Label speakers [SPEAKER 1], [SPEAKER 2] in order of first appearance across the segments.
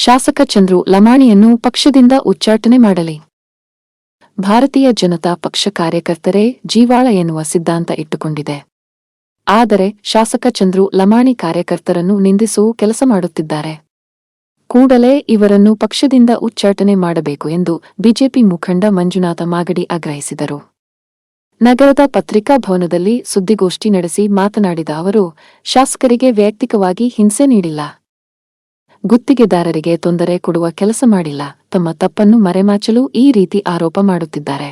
[SPEAKER 1] ಶಾಸಕ ಚಂದ್ರು ಲಮಾಣಿಯನ್ನು ಪಕ್ಷದಿಂದ ಉಚ್ಚಾಟನೆ ಮಾಡಲಿ. ಭಾರತೀಯ ಜನತಾ ಪಕ್ಷ ಕಾರ್ಯಕರ್ತರೇ ಜೀವಾಳ ಎನ್ನುವ ಸಿದ್ಧಾಂತ ಇಟ್ಟುಕೊಂಡಿದೆ. ಆದರೆ ಶಾಸಕ ಚಂದ್ರು ಲಮಾಣಿ ಕಾರ್ಯಕರ್ತರನ್ನು ನಿಂದಿಸುವ ಕೆಲಸ ಮಾಡುತ್ತಿದ್ದಾರೆ. ಕೂಡಲೇ ಇವರನ್ನು ಪಕ್ಷದಿಂದ ಉಚ್ಚಾಟನೆ ಮಾಡಬೇಕು ಎಂದು ಬಿಜೆಪಿ ಮುಖಂಡ ಮಂಜುನಾಥ ಮಾಗಡಿ ಆಗ್ರಹಿಸಿದರು. ನಗರದ ಪತ್ರಿಕಾ ಭವನದಲ್ಲಿ ಸುದ್ದಿಗೋಷ್ಠಿ ನಡೆಸಿ ಮಾತನಾಡಿದ ಅವರು, ಶಾಸಕರಿಗೆ ವೈಯಕ್ತಿಕವಾಗಿ ಹಿಂಸೆ ನೀಡಿಲ್ಲ, ಗುತ್ತಿಗೆದಾರರಿಗೆ ತೊಂದರೆ ಕೊಡುವ ಕೆಲಸ ಮಾಡಿಲ್ಲ, ತಮ್ಮ ತಪ್ಪನ್ನು ಮರೆಮಾಚಲು ಈ ರೀತಿ ಆರೋಪ ಮಾಡುತ್ತಿದ್ದಾರೆ.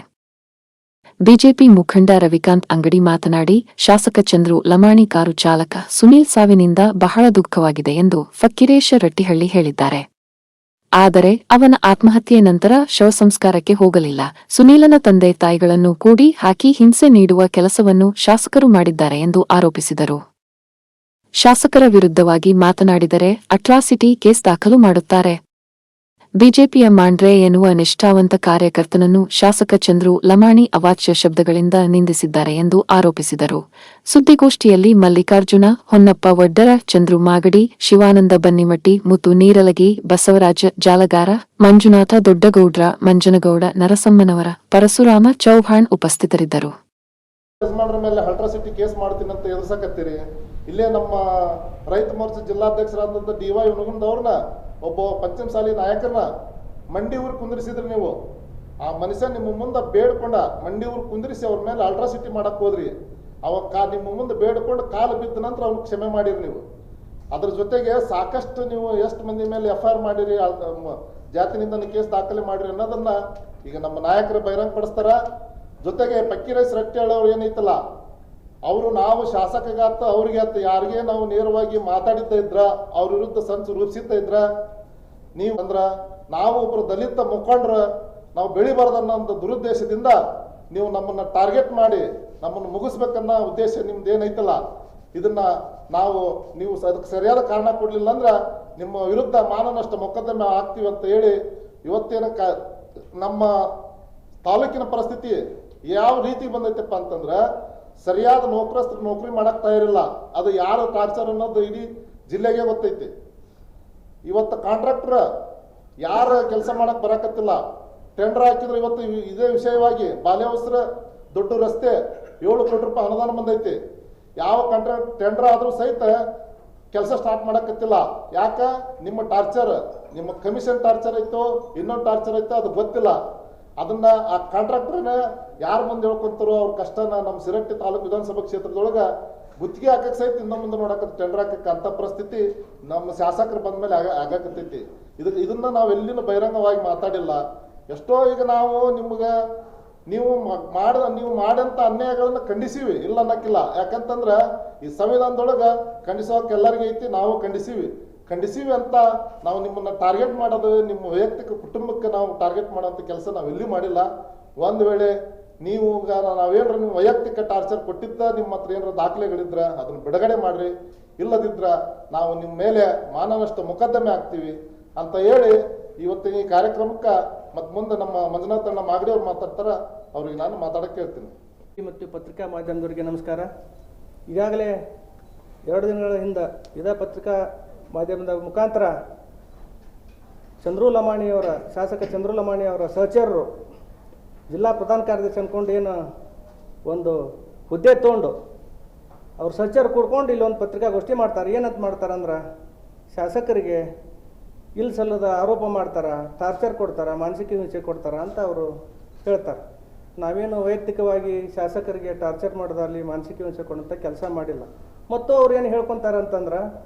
[SPEAKER 1] ಬಿಜೆಪಿ ಮುಖಂಡ ರವಿಕಾಂತ್ ಅಂಗಡಿ ಮಾತನಾಡಿ, ಶಾಸಕ ಚಂದ್ರು ಲಮಾಣಿ ಕಾರು ಚಾಲಕ ಸುನೀಲ್ ಸಾವಿನಿಂದ ಬಹಳ ದುಃಖವಾಗಿದೆ ಎಂದು ಫಕ್ಕೀರೇಶ ರಟ್ಟಿಹಳ್ಳಿ ಹೇಳಿದ್ದಾರೆ. ಆದರೆ ಅವನ ಆತ್ಮಹತ್ಯೆ ನಂತರ ಶವ ಸಂಸ್ಕಾರಕ್ಕೆ ಹೋಗಲಿಲ್ಲ. ಸುನೀಲನ ತಂದೆ ತಾಯಿಗಳನ್ನು ಕೂಡಿ ಹಾಕಿ ಹಿಂಸೆ ನೀಡುವ ಕೆಲಸವನ್ನು ಶಾಸಕರು ಮಾಡಿದ್ದಾರೆ ಎಂದು ಆರೋಪಿಸಿದರು. ಶಾಸಕರ ವಿರುದ್ಧವಾಗಿ ಮಾತನಾಡಿದರೆ ಅಟ್ರಾಸಿಟಿ ಕೇಸ್ ದಾಖಲು ಮಾಡುತ್ತಾರೆ. ಬಿಜೆಪಿಯ ಮಾಂಡ್ರೆ ಎನ್ನುವ ನಿಷ್ಠಾವಂತ ಕಾರ್ಯಕರ್ತನನ್ನು ಶಾಸಕ ಚಂದ್ರು ಲಮಾಣಿ ಅವಾಚ್ಯ ಶಬ್ದಗಳಿಂದ ನಿಂದಿಸಿದ್ದಾರೆ ಎಂದು ಆರೋಪಿಸಿದರು. ಸುದ್ದಿಗೋಷ್ಠಿಯಲ್ಲಿ ಮಲ್ಲಿಕಾರ್ಜುನ ಹೊನ್ನಪ್ಪ ವಡ್ಡರ, ಚಂದ್ರು ಮಾಗಡಿ, ಶಿವಾನಂದ ಬನ್ನಿಮಟ್ಟಿ, ಮುತ್ತು ನೀರಲಗಿ, ಬಸವರಾಜ ಜಾಲಗಾರ, ಮಂಜುನಾಥ ದೊಡ್ಡಗೌಡ್ರ, ಮಂಜನಗೌಡ ನರಸಮ್ಮನವರ, ಪರಶುರಾಮ ಚೌಹಾಣ್ ಉಪಸ್ಥಿತರಿದ್ದರು.
[SPEAKER 2] ಮೇಲೆ ಅಟ್ರಾಸಿಟಿ ಕೇಸ್ ಮಾಡ್ತೀನಿ ಅಂತ ಎದುರಿಸಕತ್ತೀರಿ. ಇಲ್ಲೇ ನಮ್ಮ ರೈತ ಮೋರ್ಚಾ ಜಿಲ್ಲಾಧ್ಯಕ್ಷರಾದಂಥ ಡಿ.ವೈ. ಹುನಗುಂದವ್ರನ್ನ ಒಬ್ಬ ಪಂಚಮಸಾಲಿ ನಾಯಕರನ್ನ ಮಂಡಿ ಊರು ಕುಂದಿರಿಸಿದ್ರಿ. ನೀವು ಆ ಮನುಷ್ಯ ನಿಮ್ಮ ಮುಂದೆ ಬೇಡ್ಕೊಂಡ ಮಂಡಿ ಊರು ಕುಂದಿರಿಸಿ ಅವ್ರ ಮೇಲೆ ಅಲ್ಟ್ರಾಸಿಟಿ ಮಾಡಕ್ ಹೋದ್ರಿ. ಅವಾಗ ನಿಮ್ಮ ಮುಂದೆ ಬೇಡ್ಕೊಂಡು ಕಾಲು ಬಿದ್ದ ನಂತರ ಅವ್ನಿಗೆ ಕ್ಷಮೆ ಮಾಡಿರಿ. ನೀವು ಅದ್ರ ಜೊತೆಗೆ ಸಾಕಷ್ಟು ನೀವು ಎಷ್ಟು ಮಂದಿ ಮೇಲೆ FIR ಮಾಡಿರಿ, ಜಾತಿ ನಿಂದನೆ ಕೇಸ್ ದಾಖಲೆ ಮಾಡಿರಿ ಅನ್ನೋದನ್ನ ಈಗ ನಮ್ಮ ನಾಯಕರು ಬಹಿರಂಗ ಪಡಿಸ್ತಾರ. ಜೊತೆಗೆ ಫಕ್ಕೀರೇಶ ರಟ್ಟಿಹಳ್ಳಿ ಅವ್ರು ಏನೈತಲ್ಲ, ಅವರು ನಾವು ಶಾಸಕಗಾತ ಅವ್ರಿಗೆ ಯಾರಿಗೆ ನಾವು ನೇರವಾಗಿ ಮಾತಾಡಿದ್ದ ಇದ್ರ, ಅವ್ರ ವಿರುದ್ಧ ಸಂಚು ರೂಪಿಸಿದ್ದ ಇದ್ರ, ನೀವು ಅಂದ್ರ ನಾವು ಒಬ್ರು ದಲಿತ ಮುಖಂಡ್ರ ನಾವು ಬೆಳಿಬಾರ್ದನ್ನೋ ದುರುದ್ದೇಶದಿಂದ ನೀವು ನಮ್ಮನ್ನ ಟಾರ್ಗೆಟ್ ಮಾಡಿ ನಮ್ಮನ್ನು ಮುಗಿಸ್ಬೇಕನ್ನೋ ಉದ್ದೇಶ ನಿಮ್ದು ಏನೈತಲ್ಲ, ಇದನ್ನ ನೀವು ಅದಕ್ಕೆ ಸರಿಯಾದ ಕಾರಣ ಕೊಡ್ಲಿಲ್ಲ ಅಂದ್ರ ನಿಮ್ಮ ವಿರುದ್ಧ ಮಾನನಷ್ಟ ಮೊಕದ್ದಮೆ ಆಗ್ತೀವಿ ಅಂತ ಹೇಳಿ ಇವತ್ತೇನ ನಮ್ಮ ತಾಲೂಕಿನ ಪರಿಸ್ಥಿತಿ ಯಾವ ರೀತಿ ಬಂದೈತಪ್ಪ ಅಂತಂದ್ರ, ಸರಿಯಾದ ನೌಕರಸ್ಥರು ನೌಕರಿ ಮಾಡಕ್ ತಯಾರಿಲ್ಲ. ಅದು ಯಾರು ಟಾರ್ಚರ್ ಅನ್ನೋದು ಇಡೀ ಜಿಲ್ಲೆಗೆ ಗೊತ್ತೈತಿ. ಇವತ್ತು ಕಾಂಟ್ರಾಕ್ಟರ್ ಯಾರ ಕೆಲಸ ಮಾಡಕ್ ಬರಕತ್ತಿಲ್ಲ. ಟೆಂಡರ್ ಹಾಕಿದ್ರು. ಇವತ್ತು ಇದೇ ವಿಷಯವಾಗಿ ಬಾಲ್ಯವಸ್ತ್ರ ದೊಡ್ಡ ರಸ್ತೆ 7 ಕೋಟಿ ರೂಪಾಯಿ ಅನುದಾನ ಬಂದೈತಿ. ಯಾವ ಕಾಂಟ್ರಾಕ್ಟ್ ಟೆಂಡರ್ ಆದ್ರೂ ಸಹಿತ ಕೆಲಸ ಸ್ಟಾರ್ಟ್ ಮಾಡಕತ್ತಿಲ್ಲ. ಯಾಕ? ನಿಮ್ಮ ಟಾರ್ಚರ್, ನಿಮ್ಮ ಕಮಿಷನ್ ಟಾರ್ಚರ್ ಐತೋ ಇನ್ನೊಂದು ಟಾರ್ಚರ್ ಐತೋ ಅದು ಗೊತ್ತಿಲ್ಲ. ಅದನ್ನ ಆ ಕಾಂಟ್ರಾಕ್ಟರ್ನ ಯಾರು ಮುಂದೆ ಹೇಳ್ಕೊಂತಾರೋ ಅವ್ರ ಕಷ್ಟನ ನಮ್ಮ ಸಿರಟ್ಟಿ ತಾಲೂಕು ವಿಧಾನಸಭಾ ಕ್ಷೇತ್ರದೊಳಗ ಗುತ್ತಿಗೆ ಹಾಕಕ್ಕೆ ಸಹಿತ ಇನ್ನ ಮುಂದೆ ನೋಡಕ ಟೆಂಡರ್ ಹಾಕಕ್ಕೆ ಅಂತ ಪರಿಸ್ಥಿತಿ ನಮ್ಮ ಶಾಸಕರು ಬಂದ ಮೇಲೆ ಆಗಾಕತ್ತೈತಿ. ಇದನ್ನ ನಾವು ಎಲ್ಲಿನೂ ಬಹಿರಂಗವಾಗಿ ಮಾತಾಡಿಲ್ಲ. ಎಷ್ಟೋ ಈಗ ನಾವು ನೀವು ಮಾಡಂತ ಅನ್ಯಾಯಗಳನ್ನ ಖಂಡಿಸಿವಿ, ಇಲ್ಲ ಅನ್ನಕ್ಕಿಲ್ಲ. ಯಾಕಂತಂದ್ರ ಈ ಸಂವಿಧಾನದೊಳಗ ಖಂಡಿಸೋಕೆ ಎಲ್ಲರಿಗೂ ಐತಿ, ನಾವು ಖಂಡಿಸಿವಿ ಅಂತ ನಾವು ನಿಮ್ಮನ್ನ ಟಾರ್ಗೆಟ್ ಮಾಡೋದು, ನಿಮ್ಮ ವೈಯಕ್ತಿಕ ಕುಟುಂಬಕ್ಕೆ ನಾವು ಟಾರ್ಗೆಟ್ ಮಾಡೋಂಥ ಕೆಲಸ ನಾವು ಎಲ್ಲಿ ಮಾಡಿಲ್ಲ. ಒಂದು ವೇಳೆ ನೀವು ನಾವೇನ್ರ ನೀವು ವೈಯಕ್ತಿಕ ಟಾರ್ಚರ್ ಕೊಟ್ಟಿದ್ದ ನಿಮ್ಮ ಹತ್ರ ಏನಾರ ದಾಖಲೆಗಳಿದ್ರ ಅದನ್ನ ಬಿಡುಗಡೆ ಮಾಡ್ರಿ, ಇಲ್ಲದಿದ್ರ ನಾವು ನಿಮ್ಮ ಮೇಲೆ ಮಾನನಷ್ಟ ಮೊಕದ್ದಮೆ ಆಗ್ತೀವಿ ಅಂತ ಹೇಳಿ ಇವತ್ತಿನ ಈ ಕಾರ್ಯಕ್ರಮಕ್ಕೆ ಮತ್ತೆ ಮುಂದೆ ನಮ್ಮ ಮಂಜುನಾಥಣ್ಣ ಮಾಗಡಿ ಅವ್ರು ಮಾತಾಡ್ತಾರ, ಅವ್ರಿಗೆ ನಾನು ಮಾತಾಡಕ್ಕೆ ಹೇಳ್ತೀನಿ.
[SPEAKER 3] ಮತ್ತು ಪತ್ರಿಕಾ ಮಾಧ್ಯಮದವರಿಗೆ ನಮಸ್ಕಾರ. ಈಗಾಗಲೇ 2 ದಿನಗಳ ಹಿಂದೆ ಇದೇ ಪತ್ರಿಕಾ ಮಾಧ್ಯಮದ ಮುಖಾಂತರ ಶಾಸಕ ಚಂದ್ರು ಲಮಾಣಿಯವರ ಸಹಚರರು ಜಿಲ್ಲಾ ಪ್ರಧಾನ ಕಾರ್ಯದರ್ಶಿ ಅಂದ್ಕೊಂಡು ಏನು ಒಂದು ಹುದ್ದೆ ತೊಗೊಂಡು ಅವ್ರ ಸಹಚರು ಕೂಡ್ಕೊಂಡು ಇಲ್ಲೊಂದು ಪತ್ರಿಕಾಗೋಷ್ಠಿ ಮಾಡ್ತಾರೆ. ಏನಂತ ಮಾಡ್ತಾರಂದ್ರೆ, ಶಾಸಕರಿಗೆ ಇಲ್ಲಿ ಸಲ್ಲದ ಆರೋಪ ಮಾಡ್ತಾರೆ, ಟಾರ್ಚರ್ ಕೊಡ್ತಾರೆ, ಮಾನಸಿಕ ಹಿಂಸೆ ಕೊಡ್ತಾರೆ ಅಂತ ಅವರು ಹೇಳ್ತಾರೆ. ನಾವೇನು ವೈಯಕ್ತಿಕವಾಗಿ ಶಾಸಕರಿಗೆ ಟಾರ್ಚರ್ ಮಾಡೋದಾಗಲಿ ಮಾನಸಿಕ ಹಿಂಸೆ ಕೊಡೋಂಥ ಕೆಲಸ ಮಾಡಿಲ್ಲ. ಮತ್ತು ಅವ್ರು ಏನು ಹೇಳ್ಕೊತಾರೆ ಅಂತಂದ್ರೆ,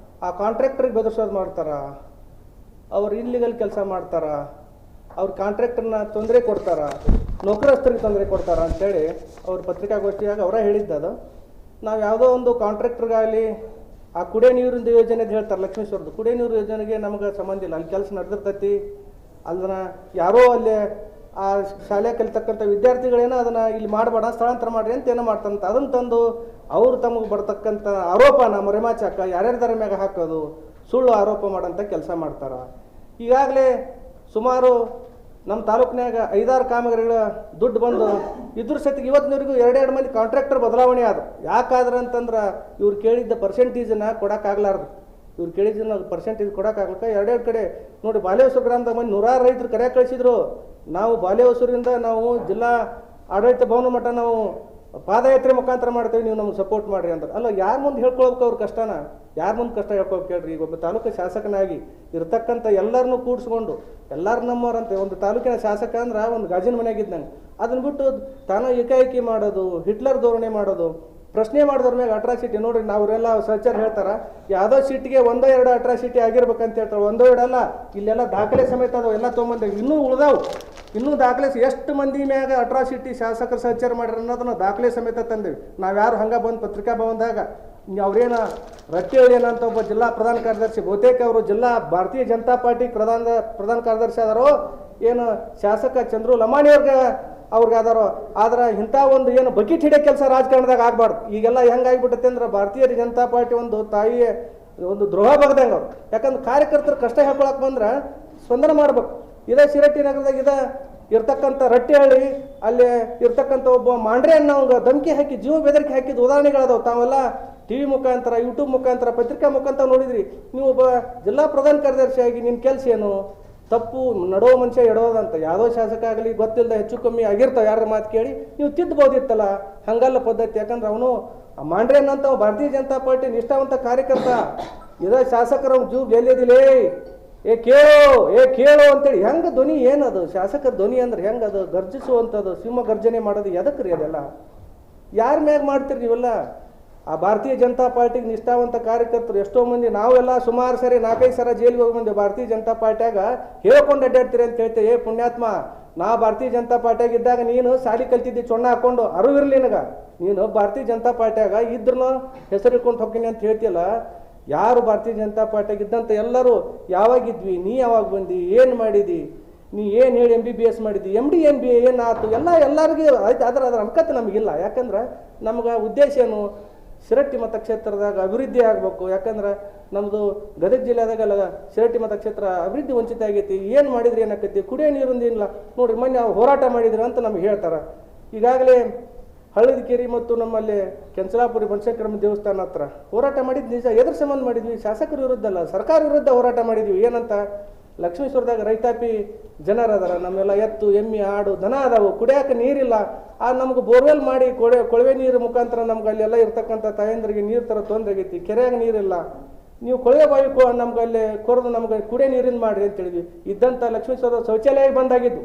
[SPEAKER 3] ಆ ಕಾಂಟ್ರಾಕ್ಟ್ರಿಗೆ ಬೆದರ್ಸೋದು ಮಾಡ್ತಾರೆ, ಅವ್ರು ಇಲ್ಲಿಗಲ್ ಕೆಲಸ ಮಾಡ್ತಾರೆ, ಅವ್ರ ಕಾಂಟ್ರಾಕ್ಟರ್ನ ತೊಂದರೆ ಕೊಡ್ತಾರೆ, ನೌಕರಸ್ಥರಿಗೆ ತೊಂದರೆ ಕೊಡ್ತಾರೆ ಅಂಥೇಳಿ ಅವ್ರ ಪತ್ರಿಕಾಗೋಷ್ಠಿಯಾಗ ಅವರ ಹೇಳಿದ್ದದು. ನಾವು ಯಾವುದೋ ಒಂದು ಕಾಂಟ್ರಾಕ್ಟ್ರಿಗಾಗಲಿ ಆ ಕುಡಿಯೋ ನೀರಿನ ಯೋಜನೆದು ಹೇಳ್ತಾರೆ, ಲಕ್ಷ್ಮೇಶ್ವರದ್ದು ಕುಡಿಯೋ ನೀರು ಯೋಜನೆಗೆ ನಮಗೆ ಸಂಬಂಧ ಇಲ್ಲ. ಅಲ್ಲಿ ಕೆಲಸ ನಡೆದಿರ್ತೈತಿ. ಅದನ್ನು ಯಾರೋ ಅಲ್ಲಿ ಆ ಶಾಲೆ ಕಲಿತಕ್ಕಂಥ ವಿದ್ಯಾರ್ಥಿಗಳೇನೋ ಅದನ್ನು ಇಲ್ಲಿ ಮಾಡಬೇಡ, ಸ್ಥಳಾಂತರ ಮಾಡಿರಿ ಅಂತ ಏನೋ ಮಾಡ್ತಾರಂತ. ಅದನ್ನು ತಂದು ಅವರು ತಮಗೆ ಬರ್ತಕ್ಕಂಥ ಆರೋಪನ ಮರೆಮಾಚಾಕ ಯಾರ್ಯಾರ್ದಾರ ಮ್ಯಾಗ ಹಾಕೋದು, ಸುಳ್ಳು ಆರೋಪ ಮಾಡೋಂಥ ಕೆಲಸ ಮಾಡ್ತಾರೆ. ಈಗಾಗಲೇ ಸುಮಾರು ನಮ್ಮ ತಾಲೂಕಿನಾಗ 5-6 ಕಾಮಗಾರಿಗಳ ದುಡ್ಡು ಬಂದು ಇದ್ರ ಸತಿಗೆ ಇವತ್ತಿನವರೆಗೂ 2 ಮಂದಿ ಕಾಂಟ್ರಾಕ್ಟರ್ ಬದಲಾವಣೆ ಆದ್ರು. ಯಾಕಾದ್ರೆ ಅಂತಂದ್ರೆ ಇವ್ರು ಕೇಳಿದ್ದ ಪರ್ಸೆಂಟೇಜನ್ನು ಕೊಡೋಕ್ಕಾಗಲಾರ್ದು. ಇವ್ರು ಕೇಳಿದ್ರೆ ಪರ್ಸೆಂಟೇಜ್ ಕೊಡೋಕ್ಕಾಗಲಿಲ್ಲ. ಎರಡೆರಡು ಕಡೆ ನೋಡಿ, ಬಾಲೇಶ್ವರ ಗ್ರಾಮದಾಗ ಮಂದಿ 100 ರೈತರು ಕರೆ ಕಳಿಸಿದ್ರು. ನಾವು ಬಾಲೇಶ್ವರದಿಂದ ನಾವು ಜಿಲ್ಲಾ ಆಡಳಿತ ಭವನ ಮಟ್ಟ ನಾವು ಪಾದಯಾತ್ರೆ ಮುಖಾಂತರ ಮಾಡ್ತೇವೆ, ನೀವು ನಮ್ಗೆ ಸಪೋರ್ಟ್ ಮಾಡಿರಿ ಅಂತ. ಅಲ್ಲ, ಯಾರ ಮುಂದೆ ಹೇಳ್ಕೊಳ್ಬೇಕು ಅವ್ರ ಕಷ್ಟನ? ಯಾರ ಮುಂದೆ ಕಷ್ಟ ಹೇಳ್ಕೊಬೇಕು ಹೇಳ್ರಿ? ಈಗ ಒಬ್ಬ ತಾಲೂಕು ಶಾಸಕನಾಗಿ ಇರ್ತಕ್ಕಂಥ ಎಲ್ಲರನ್ನೂ ಕೂಡಿಸ್ಕೊಂಡು ಎಲ್ಲರೂ ನಮ್ಮವ್ರಂತೆ. ಒಂದು ತಾಲೂಕಿನ ಶಾಸಕ ಅಂದ್ರೆ ಒಂದು ಗಾಜಿನ ಮನೆಯಾಗಿದ್ದಂಗೆ. ಅದನ್ನ ಬಿಟ್ಟು ತಾನು ಏಕಾಏಕಿ ಮಾಡೋದು, ಹಿಟ್ಲರ್ ಧೋರಣೆ ಮಾಡೋದು, ಪ್ರಶ್ನೆ ಮಾಡಿದವ್ರ ಮ್ಯಾಗ ಅಟ್ರಾಸಿಟಿ. ನೋಡ್ರಿ, ನಾವ್ರೆಲ್ಲ ಸಹಚರ್ ಹೇಳ್ತಾರ, ಯಾವುದೋ ಸೀಟ್ಗೆ 1-2 ಅಟ್ರಾಸಿಟಿ ಆಗಿರ್ಬೇಕಂತ ಹೇಳ್ತಾರೆ. 1-2 ಅಲ್ಲ, ಇಲ್ಲೆಲ್ಲ ದಾಖಲೆ ಸಮೇತ ಅದಾವ, ಎಲ್ಲ ತೊಗೊಂಬಂದೇವೆ. ಇನ್ನೂ ಉಳ್ದಾವು, ಇನ್ನೂ ದಾಖಲೆ ಎಷ್ಟು ಮಂದಿ ಮ್ಯಾಗ ಅಟ್ರಾಸಿಟಿ ಶಾಸಕರು ಸಹಚಾರ ಮಾಡ್ಯಾರ ಅನ್ನೋದನ್ನ ದಾಖಲೆ ಸಮೇತ ತಂದೇವಿ. ನಾವ್ಯಾರು ಹಂಗೆ ಬಂದು ಪತ್ರಿಕಾ ಭವನದಾಗ ಅವ್ರೇನ ರಟ್ಟಿಹಳ್ಳಿ ಏನಂತ ಒಬ್ಬ ಜಿಲ್ಲಾ ಪ್ರಧಾನ ಕಾರ್ಯದರ್ಶಿ, ಬಹುತೇಕ ಅವರು ಜಿಲ್ಲಾ ಭಾರತೀಯ ಜನತಾ ಪಾರ್ಟಿ ಪ್ರಧಾನ ಕಾರ್ಯದರ್ಶಿ ಆದಾರೋ, ಏನು ಶಾಸಕ ಚಂದ್ರು ಲಮಾಣಿ ಅವ್ರಿಗೆ ಆದಾರೋ. ಆದ್ರೆ ಇಂಥ ಒಂದು ಏನು ಬಕೆಟ್ ಹಿಡಿಯೋ ಕೆಲಸ ರಾಜಕಾರಣದಾಗ ಆಗಬಾರ್ದು. ಈಗೆಲ್ಲ ಹೆಂಗಾಗ್ಬಿಟ್ಟೈತೆ ಅಂದ್ರೆ ಭಾರತೀಯ ಜನತಾ ಪಾರ್ಟಿ ಒಂದು ತಾಯಿಯ ಒಂದು ದ್ರೋಹ ಬಗ್ದಂಗೆ ಅವ್ರು. ಯಾಕಂದ್ರೆ ಕಾರ್ಯಕರ್ತರು ಕಷ್ಟ ಹೇಳ್ಕೊಳಕ್ಕೆ ಬಂದ್ರೆ ಸ್ಪಂದನೆ ಮಾಡ್ಬೇಕು. ಇದೇ ಶಿರಟ್ಟಿ ನಗರದಾಗ ಇರ್ತಕ್ಕಂಥ ರಟ್ಟಿಹಳ್ಳಿ ಅಲ್ಲಿ ಇರ್ತಕ್ಕಂಥ ಒಬ್ಬ ಮಾಂಡ್ರೆ ಅನ್ನೋಂಗೆ ಧಮಕಿ ಹಾಕಿ ಜೀವ ಬೆದರಿಕೆ ಹಾಕಿದ ಉದಾಹರಣೆಗಳದಾವ. ತಾವೆಲ್ಲ TV ಮುಖಾಂತರ, ಯೂಟ್ಯೂಬ್ ಮುಖಾಂತರ, ಪತ್ರಿಕಾ ಮುಖಾಂತರ ನೋಡಿದ್ರಿ. ನೀವು ಒಬ್ಬ ಜಿಲ್ಲಾ ಪ್ರಧಾನ ಕಾರ್ಯದರ್ಶಿಯಾಗಿ ನಿನ್ನ ಕೆಲಸ ಏನು? ತಪ್ಪು ನಡೋ ಮನುಷ್ಯ ಎಡೋದಂತ. ಯಾವುದೋ ಶಾಸಕ ಆಗಲಿ ಗೊತ್ತಿಲ್ಲದ ಹೆಚ್ಚು ಕಮ್ಮಿ ಆಗಿರ್ತಾವೆ, ಯಾರ ಮಾತು ಕೇಳಿ ನೀವು ತಿದ್ದಬಹುದಿತ್ತಲ್ಲ. ಹಂಗಲ್ಲ ಪದ್ಧತಿ. ಯಾಕಂದ್ರೆ ಅವನು ಮಾಂಡ್ರೆ ಅನ್ನಂತ ಭಾರತೀಯ ಜನತಾ ಪಾರ್ಟಿ ನಿಷ್ಠಾವಂತ ಕಾರ್ಯಕರ್ತ. ಇದ ಶಾಸಕರ ಜೀವ ಗೆಲ್ಲದಿಲ್ಲ. ಕೇಳೋ ಅಂತೇಳಿ ಹೆಂಗೆ ಧ್ವನಿ ಏನದು? ಶಾಸಕರ ಧ್ವನಿ ಅಂದ್ರೆ ಹೆಂಗೆ ಅದು? ಗರ್ಜಿಸುವಂಥದ್ದು, ಸಿಂಹ ಗರ್ಜನೆ ಮಾಡೋದು ಎದಕ್ಕೆ ರೀ? ಅದೆಲ್ಲ ಯಾರ ಮ್ಯಾಗ ಮಾಡ್ತೀರಿ ನೀವೆಲ್ಲ? ಆ ಭಾರತೀಯ ಜನತಾ ಪಾರ್ಟಿಗೆ ನಿಷ್ಠಾವಂತ ಕಾರ್ಯಕರ್ತರು ಎಷ್ಟೋ ಮಂದಿ, ನಾವೆಲ್ಲ ಸುಮಾರು ಸರಿ 4-5 ಸಲ ಜೈಲಿಗೆ ಹೋಗಿ ಬಂದೆ. ಭಾರತೀಯ ಜನತಾ ಪಾರ್ಟಿಯಾಗ ಹೇಳ್ಕೊಂಡು ಅಡ್ಡಾಡ್ತೀರಿ ಅಂತ ಹೇಳ್ತೇವೆ. ಪುಣ್ಯಾತ್ಮ, ನಾ ಭಾರತೀಯ ಜನತಾ ಪಾರ್ಟಿಯಾಗ ಇದ್ದಾಗ ನೀನು ಸಾಲಿ ಕಲ್ತಿದ್ದಿ ಚೊಣ್ಣ ಹಾಕೊಂಡು, ಅರಿವಿರ್ಲಿ ನಿನಗ. ನೀನು ಭಾರತೀಯ ಜನತಾ ಪಾರ್ಟಿಯಾಗ ಇದ್ರೂ ಹೆಸರು ಇಟ್ಕೊಂಡು ಹೋಗ್ತೀನಿ ಅಂತ ಹೇಳ್ತಿಯಲ್ಲ. ಯಾರು ಭಾರತೀಯ ಜನತಾ ಪಾರ್ಟಿಯಾಗ ಇದ್ದಂತ ಎಲ್ಲರೂ ಯಾವಾಗಿದ್ವಿ, ನೀ ಯಾವಾಗ ಬಂದಿ, ಏನು ಮಾಡಿದಿ, ನೀ ಏನು ಹೇಳಿ MBBS ಮಾಡಿದ್ದಿ, MD MBA ಏನು ಆಯ್ತು, ಎಲ್ಲರಿಗೂ ಆಯ್ತು. ಅದರ ಅನ್ಕತ್ತೆ ನಮಗಿಲ್ಲ. ಯಾಕಂದ್ರೆ ನಮ್ಗೆ ಉದ್ದೇಶ ಏನು? ಶಿರಟ್ಟಿ ಮತಕ್ಷೇತ್ರದಾಗ ಅಭಿವೃದ್ಧಿ ಆಗಬೇಕು. ಯಾಕಂದ್ರೆ ನಮ್ಮದು ಗದಗ ಜಿಲ್ಲೆದಾಗಲ್ಲ ಶಿರಟ್ಟಿ ಮತಕ್ಷೇತ್ರ ಅಭಿವೃದ್ಧಿ ವಂಚಿತ ಆಗೈತಿ. ಏನು ಮಾಡಿದ್ರಿ ಏನಾಕೈತಿ? ಕುಡಿಯೋ ನೀರಿಂದಿಲ್ಲ ನೋಡ್ರಿ, ಮೊನ್ನೆ ಹೋರಾಟ ಮಾಡಿದ್ರಿ ಅಂತ ನಮ್ಗೆ ಹೇಳ್ತಾರೆ. ಈಗಾಗಲೇ ಹಳ್ಳದಕೇರಿ ಮತ್ತು ನಮ್ಮಲ್ಲಿ ಕೆಂಚಲಾಪುರಿ ಬನಶಂಕರಮ್ಮ ದೇವಸ್ಥಾನ ಹತ್ರ ಹೋರಾಟ ಮಾಡಿದ್ದು ನಿಜ. ಎದ್ರ ಸಂಬಂಧ ಮಾಡಿದ್ವಿ? ಶಾಸಕರ ವಿರುದ್ಧ ಅಲ್ಲ, ಸರ್ಕಾರ ವಿರುದ್ಧ ಹೋರಾಟ ಮಾಡಿದ್ವಿ. ಏನಂತ? ಲಕ್ಷ್ಮೀಶ್ವರದಾಗ ರೈತಾಪಿ ಜನರದಾರ, ನಮ್ಮೆಲ್ಲ ಎತ್ತು, ಎಮ್ಮೆ, ಆಡು, ದನ ಅದಾವು, ಕುಡಿಯೋಕೆ ನೀರಿಲ್ಲ. ನಮ್ಗೆ ಬೋರ್ವೆಲ್ ಮಾಡಿ ಕೊಳವೆ ನೀರು ಮುಖಾಂತರ ನಮ್ಗೆ ಅಲ್ಲೆಲ್ಲ ಇರ್ತಕ್ಕಂಥ ತಾಯಂದ್ರಿಗೆ ನೀರು ಥರ ತೊಂದರೆ ಆಗೈತಿ. ಕೆರೆಯಾಗ ನೀರಿಲ್ಲ. ನೀವು ಕೊಳವೆ ಬಾವಿ ನಮ್ಗೆ ಅಲ್ಲಿ ಕೊರೆದು ನಮ್ಗೆ ಕುಡಿಯೋ ನೀರಿಂದ ಮಾಡಿರಿ ಅಂತ ಹೇಳಿದ್ವಿ. ಇದ್ದಂಥ ಲಕ್ಷ್ಮೀಶ್ವರ ಶೌಚಾಲಯ ಬಂದಾಗಿದ್ದು.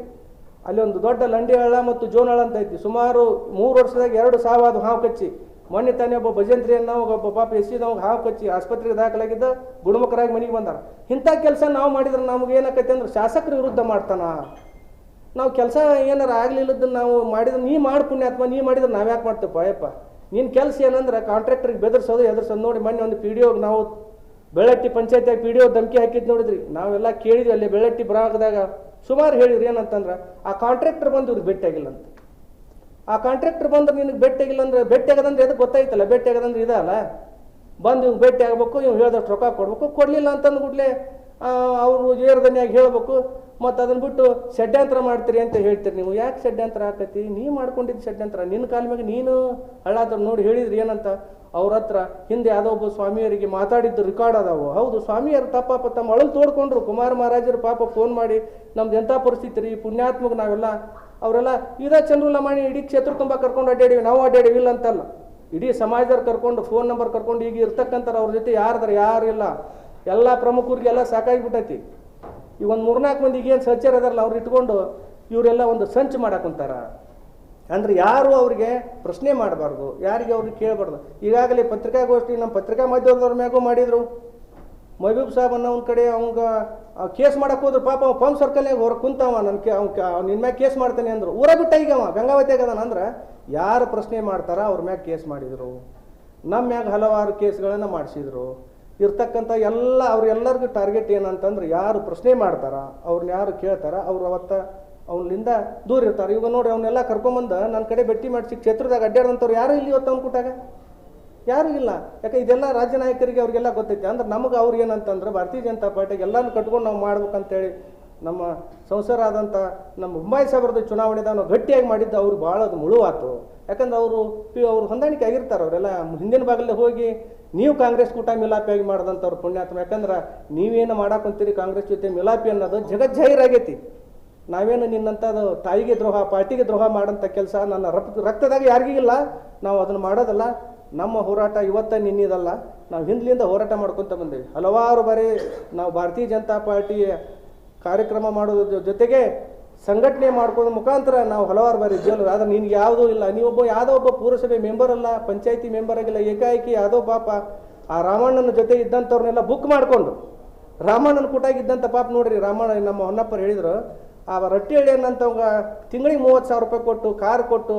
[SPEAKER 3] ಅಲ್ಲಿ ಒಂದು ದೊಡ್ಡ ಲಂಡಿ ಹಳ್ಳ ಮತ್ತು ಜೋನಹಳ್ಳ ಅಂತ ಐತಿ. ಸುಮಾರು 3 ವರ್ಷದಾಗ 2 ಸಾವು ಹಾವು ಕಚ್ಚಿ. ಮೊನ್ನೆ ತಾನೇ ಒಬ್ಬ ಭಜಂತ್ರಿ ಅನ್ನೋ ಒಬ್ಬ ಪಾಪ ಎಸಿದವಾಗ ಹಾವು ಕಚ್ಚಿ ಆಸ್ಪತ್ರೆಗೆ ದಾಖಲಾಗಿದ್ದ, ಗುಣಮುಖರಾಗಿ ಮನೆಗೆ ಬಂದಾರ. ಇಂಥ ಕೆಲಸ ನಾವು ಮಾಡಿದ್ರೆ ನಮ್ಗೆ ಏನಾಕೈತೆ ಅಂದ್ರೆ ಶಾಸಕರ ವಿರುದ್ಧ ಮಾಡ್ತಾನ. ನಾವು ಕೆಲಸ ಏನಾರು ಆಗ್ಲಿಲ್ಲದನ್ನ ನಾವು ಮಾಡಿದ್ರೆ, ನೀ ಮಾಡಿ ಪುಣ್ಯಾತ್ಮ, ನೀ ಮಾಡಿದ್ರೆ ನಾವು ಯಾಕೆ ಮಾಡ್ತೇವೆ? ಅಯ್ಯಪ್ಪ, ನಿನ್ನ ಕೆಲಸ ಏನಂದ್ರೆ ಕಾಂಟ್ರಾಕ್ಟರ್ಗೆ ಬೆದರ್ಸೋದು, ಎದುರ್ಸೋದು. ನೋಡಿ, ಮೊನ್ನೆ ಒಂದು PDO ನಾವು ಬೆಳ್ಳಟ್ಟಿ ಪಂಚಾಯತಿಯಾಗಿ PDO ಧಮಕಿ ಹಾಕಿದ್ದು ನೋಡಿದ್ರಿ. ನಾವೆಲ್ಲ ಕೇಳಿದ್ವಿ. ಅಲ್ಲಿ ಬೆಳ್ಳಟ್ಟಿ ಭಾಗದಾಗ ಸುಮಾರು ಹೇಳಿದ್ರಿ. ಏನಂತಂದ್ರೆ ಆ ಕಾಂಟ್ರಾಕ್ಟರ್ ಬಂದು ಇವ್ರಿಗೆ ಭೇಟಿಯಾಗಿಲ್ಲ ಅಂತ. ಆ ಕಾಂಟ್ರಾಕ್ಟರ್ ಬಂದ್ರೆ ನಿನಗೆ ಭೇಟಿಯಾಗಿಲ್ಲ ಅಂದ್ರೆ, ಭೇಟಿ ಆಗದಂದ್ರೆ ಅದಕ್ಕೆ ಗೊತ್ತಾಯ್ತಲ್ಲ, ಭೇಟಿ ಆಗದಂದ್ರೆ ಇದಲ್ಲ. ಬಂದು ಇವ್ಗೆ ಭೇಟಿ ಆಗಬೇಕು, ಇವ್ನು ಹೇಳ್ದಷ್ಟು ರೊಕ್ಕ ಕೊಡ್ಬೇಕು. ಕೊಡಲಿಲ್ಲ ಅಂತಂದ್ಬಿಟ್ಲೆ ಅವರು ಏರ್ದನ್ಯಾಗ ಹೇಳ್ಬೇಕು. ಮತ್ತು ಅದನ್ನ ಬಿಟ್ಟು ಷಡ್ಯಂತ್ರ ಮಾಡ್ತೀರಿ ಅಂತ ಹೇಳ್ತೀರಿ. ನೀವು ಯಾಕೆ ಷಡ್ಯಂತ್ರ ಆಕತಿ? ನೀವು ಮಾಡ್ಕೊಂಡಿದ್ದು ಷಡ್ಯಂತ್ರ. ನಿನ್ನ ಕಾಲ ಮ್ಯಾಗ ನೀನು ಹಳ್ಳಾದ್ರ ನೋಡಿ ಹೇಳಿದ್ರಿ. ಏನಂತ? ಅವ್ರ ಹತ್ರ ಹಿಂದೆ ಯಾವುದೋ ಒಬ್ಬ ಸ್ವಾಮಿಯರಿಗೆ ಮಾತಾಡಿದ್ದು ರೆಕಾರ್ಡ್ ಅದಾವು. ಹೌದು, ಸ್ವಾಮಿಯರು ತಪ್ಪ ತಮ್ಮ ಅಳಲು ತೋಡ್ಕೊಂಡ್ರು. ಕುಮಾರ ಮಹಾರಾಜರು ಪಾಪ ಫೋನ್ ಮಾಡಿ ನಮ್ದು ಎಂಥ ಪರಿಸ್ಥಿತಿ ರೀ, ಪುಣ್ಯಾತ್ಮಗೆ ನಾವೆಲ್ಲ ಅವರೆಲ್ಲ ಇದೇ ಚಂದ್ರು ಲಮಾಣಿ ಇಡೀ ಕ್ಷೇತ್ರ ತುಂಬ ಕರ್ಕೊಂಡು ಅಡ್ಡಾಡಿವಿ. ನಾವು ಅಡ್ಡಾಡಿವಿಲ್ಲ ಅಂತಲ್ಲ, ಇಡೀ ಸಮಾಜದವ್ರು ಕರ್ಕೊಂಡು, ಫೋನ್ ನಂಬರ್ ಕರ್ಕೊಂಡು, ಈಗ ಇರ್ತಕ್ಕಂಥವ್ರು ಅವ್ರ ಜೊತೆ ಯಾರದಾರ ಯಾರು ಇಲ್ಲ. ಎಲ್ಲ ಪ್ರಮುಖರಿಗೆಲ್ಲ ಸಾಕಾಗಿಬಿಟ್ಟೈತಿ. ಈಗ ಒಂದು 3-4 ಮಂದಿಗೆ ಏನು ಸಹಚಾರ ಅದಾರಲ್ಲ, ಅವ್ರು ಇಟ್ಕೊಂಡು ಇವರೆಲ್ಲ ಒಂದು ಸಂಚು ಮಾಡಕ್ಕಂತಾರ. ಅಂದ್ರೆ ಯಾರು ಅವ್ರಿಗೆ ಪ್ರಶ್ನೆ ಮಾಡಬಾರ್ದು, ಯಾರಿಗೆ ಅವ್ರಿಗೆ ಕೇಳಬಾರ್ದು. ಈಗಾಗಲೇ ಪತ್ರಿಕಾಗೋಷ್ಠಿ ನಮ್ಮ ಪತ್ರಿಕಾ ಮಾಧ್ಯಮದವ್ರ ಮ್ಯಾಗೂ ಮಾಡಿದ್ರು. ಮಹಬೂಬ್ ಸಾಬ್ ಅನ್ನೋ ಒಂದು ಕಡೆ ಅವಂಗ ಕೇಸ್ ಮಾಡಕ್ಕೆ ಹೋದ್ರು. ಪಾಪ ಅವ ಪಂಪ್ ಸರ್ಕಲ್ನಾಗ ಹೊರಗೆ ಕುಂತವ, ನಿನ್ನ ಮ್ಯಾಗ ಕೇಸ್ ಮಾಡ್ತೇನೆ ಅಂದರು. ಊರ ಬಿಟ್ಟ ಈಗ ಅವ ಗಂಗಾವತಿಯಾಗ ಅದಾನ. ಅಂದ್ರೆ ಯಾರು ಪ್ರಶ್ನೆ ಮಾಡ್ತಾರ ಅವ್ರ ಮ್ಯಾಗ ಕೇಸ್ ಮಾಡಿದರು. ನಮ್ಮ ಮ್ಯಾಗ ಹಲವಾರು ಕೇಸ್ಗಳನ್ನು ಮಾಡಿಸಿದ್ರು. ಇರ್ತಕ್ಕಂಥ ಎಲ್ಲ ಅವ್ರೆಲ್ಲರಿಗೂ ಟಾರ್ಗೆಟ್ ಏನಂತಂದ್ರೆ, ಯಾರು ಪ್ರಶ್ನೆ ಮಾಡ್ತಾರ, ಅವ್ರನ್ನ ಯಾರು ಕೇಳ್ತಾರ, ಅವ್ರು ಅವನಿಂದ ದೂರ ಇರ್ತಾರೆ. ಈಗ ನೋಡಿ, ಅವನ್ನೆಲ್ಲ ಕರ್ಕೊಂಬಂದು ನನ್ನ ಕಡೆ ಭೇಟಿ ಮಾಡಿಸಿ ಕ್ಷೇತ್ರದಾಗ ಅಡ್ಡಾಡ್ದಂಥವ್ರು ಯಾರು ಇಲ್ಲಿ ಇವತ್ತು ಅವ್ನು ಕೂಟಾಗ ಯಾರು ಇಲ್ಲ. ಯಾಕೆ ಇದೆಲ್ಲ ರಾಜ್ಯ ನಾಯಕರಿಗೆ ಅವ್ರಿಗೆಲ್ಲ ಗೊತ್ತೈತಿ. ಅಂದ್ರೆ ನಮಗೆ ಅವ್ರು ಏನಂತಂದ್ರೆ, ಭಾರತೀಯ ಜನತಾ ಪಾರ್ಟಿಗೆ ಎಲ್ಲರೂ ಕಟ್ಕೊಂಡು ನಾವು ಮಾಡ್ಬೇಕಂತೇಳಿ ನಮ್ಮ ಸಂಸದರಾದಂಥ ನಮ್ಮ ಬೊಮ್ಮಾಯಿ ಸಾಹೇಬ್ರದ್ದು ಚುನಾವಣೆದಾಗ ನಾವು ಗಟ್ಟಿಯಾಗಿ ಮಾಡಿದ್ದು ಅವ್ರಿಗೆ ಭಾಳ ಅದು ಮುಳುವಾತು. ಯಾಕಂದ್ರೆ ಅವ್ರು ಹೊಂದಾಣಿಕೆ ಆಗಿರ್ತಾರೆ. ಅವರೆಲ್ಲ ಹಿಂದಿನ ಭಾಗದಲ್ಲಿ ಹೋಗಿ ನೀವು ಕಾಂಗ್ರೆಸ್ ಕೂಟ ಮಿಲಾಪಿಯಾಗಿ ಮಾಡ್ದಂಥವ್ರು ಪುಣ್ಯಾತ್ಮ. ಯಾಕಂದ್ರೆ ನೀವೇನು ಮಾಡಾಕೊಂತೀರಿ ಕಾಂಗ್ರೆಸ್ ಜೊತೆ ಮಿಲಾಪಿ ಅನ್ನೋದು ಜಗಜ್ಜಾಹಿರಾಗೈತಿ. ನಾವೇನು ನಿನ್ನಂಥದ್ದು ತಾಯಿಗೆ ದ್ರೋಹ ಪಾರ್ಟಿಗೆ ದ್ರೋಹ ಮಾಡೋಂಥ ಕೆಲಸ ನನ್ನ ರಕ್ತದಾಗ ಯಾರಿಗಿಲ್ಲ. ನಾವು ಅದನ್ನು ಮಾಡೋದಲ್ಲ. ನಮ್ಮ ಹೋರಾಟ ಇವತ್ತ ನಿನ್ನಿದಲ್ಲ. ನಾವು ಹಿಂದ್ಲಿಂದ ಹೋರಾಟ ಮಾಡ್ಕೊತ ಬಂದೇವೆ. ಹಲವಾರು ಬಾರಿ ನಾವು ಭಾರತೀಯ ಜನತಾ ಪಾರ್ಟಿಯ ಕಾರ್ಯಕ್ರಮ ಮಾಡೋದ್ರ ಜೊತೆಗೆ ಸಂಘಟನೆ ಮಾಡ್ಕೊಳ್ಳೋ ಮುಖಾಂತರ ನಾವು ಹಲವಾರು ಬಾರಿ ಜೈಲು. ಆದರೆ ನಿನ್ಗೆ ಯಾವುದೂ ಇಲ್ಲ. ಯಾವುದೋ ಒಬ್ಬ ಪುರಸಭೆ ಮೆಂಬರ್ ಅಲ್ಲ, ಪಂಚಾಯತಿ ಮೆಂಬರ್ ಆಗಿಲ್ಲ, ಏಕಾಏಕಿ ಯಾವುದೋ ಪಾಪ ಆ ರಾಮಣ್ಣನ ಜೊತೆ ಇದ್ದಂಥವ್ರನ್ನೆಲ್ಲ ಬುಕ್ ಮಾಡಿಕೊಂಡು ರಾಮಣ್ಣನ ಕೂಟಾಗಿದ್ದಂಥ ಪಾಪ ನೋಡ್ರಿ, ರಾಮಣ್ಣ ನಮ್ಮ ಹೊನ್ನಪ್ಪರು ಹೇಳಿದ್ರು, ಆ ರಟ್ಟಿಹಳ್ಳಿ ಅನ್ನಂಥವಾಗ ತಿಂಗಳಿಗೆ 30,000 ರೂಪಾಯಿ ಕೊಟ್ಟು ಕಾರ್ ಕೊಟ್ಟು.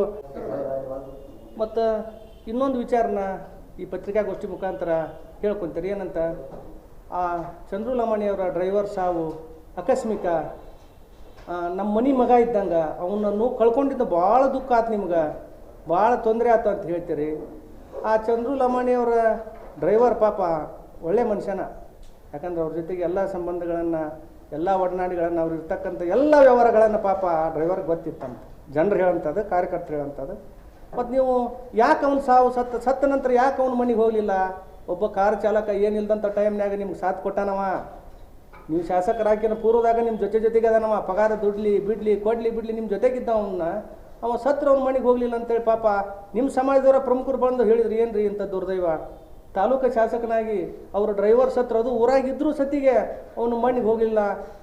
[SPEAKER 3] ಮತ್ತು ಇನ್ನೊಂದು ವಿಚಾರನ ಈ ಪತ್ರಿಕಾಗೋಷ್ಠಿ ಮುಖಾಂತರ ಹೇಳ್ಕೊತೀರಿ ಏನಂತ, ಆ ಚಂದ್ರು ಲಮಾಣಿಯವರ ಡ್ರೈವರ್ ಸಾವು ಆಕಸ್ಮಿಕ. ನಮ್ಮ ಮನೆ ಮಗ ಇದ್ದಂಗೆ ಅವನನ್ನು ಕಳ್ಕೊಂಡಿದ್ದು ಭಾಳ ದುಃಖ ಆಯ್ತು, ನಿಮ್ಗೆ ಭಾಳ ತೊಂದರೆ ಆಯ್ತು ಅಂತ ಹೇಳ್ತೀರಿ. ಆ ಚಂದ್ರು ಲಮಾಣಿಯವರ ಡ್ರೈವರ್ ಪಾಪ ಒಳ್ಳೆ ಮನುಷ್ಯನ. ಯಾಕಂದ್ರೆ ಅವ್ರ ಜೊತೆಗೆ ಎಲ್ಲ ಸಂಬಂಧಗಳನ್ನು, ಎಲ್ಲ ಒಡನಾಡಿಗಳನ್ನು, ಅವ್ರು ಇರ್ತಕ್ಕಂಥ ಎಲ್ಲ ವ್ಯವಹಾರಗಳನ್ನು ಪಾಪ ಆ ಡ್ರೈವರ್ಗೆ ಗೊತ್ತಿತ್ತಂತ. ಜನರು ಹೇಳೋಂಥದ್ದು, ಕಾರ್ಯಕರ್ತರು ಹೇಳೋಂಥದ್ದು. ಮತ್ತು ನೀವು ಯಾಕೆ ಅವ್ನು ಸಾವು ಸತ್ತ ನಂತರ ಯಾಕೆ ಅವ್ನ ಮನೆಗೆ ಹೋಗಲಿಲ್ಲ? ಒಬ್ಬ ಕಾರ್ ಚಾಲಕ ಏನಿಲ್ದಂಥ ಟೈಮ್ನಾಗ ನಿಮ್ಗೆ ಸಾಥ್ ಕೊಟ್ಟಾನವ. ನೀವು ಶಾಸಕರಾಕಿನ ಪೂರ್ವದಾಗ ನಿಮ್ಮ ಜೊತೆಗೆ ಅದನವ, ಪಗಾರ ದುಡ್ಲಿ ಬಿಡ್ಲಿ ಬಿಡ್ಲಿ ನಿಮ್ಮ ಜೊತೆಗಿದ್ದ ಅವ ಸತ್ರ ಅವ್ನ ಮನೆಗೆ ಹೋಗಲಿಲ್ಲ ಅಂತೇಳಿ ಪಾಪ ನಿಮ್ಮ ಸಮಾಜದವರ ಪ್ರಮುಖರು ಬಂದು ಹೇಳಿದ್ರು, ಏನ್ರಿ ಇಂಥ ದುರ್ದೈವ, ತಾಲೂಕು ಶಾಸಕನಾಗಿ ಅವ್ರ ಡ್ರೈವರ್ ಸತ್ರ, ಅದು ಊರಾಗಿದ್ದರೂ ಸತಿಗೆ ಅವನು ಮನೆಗೆ ಹೋಗಲಿಲ್ಲ,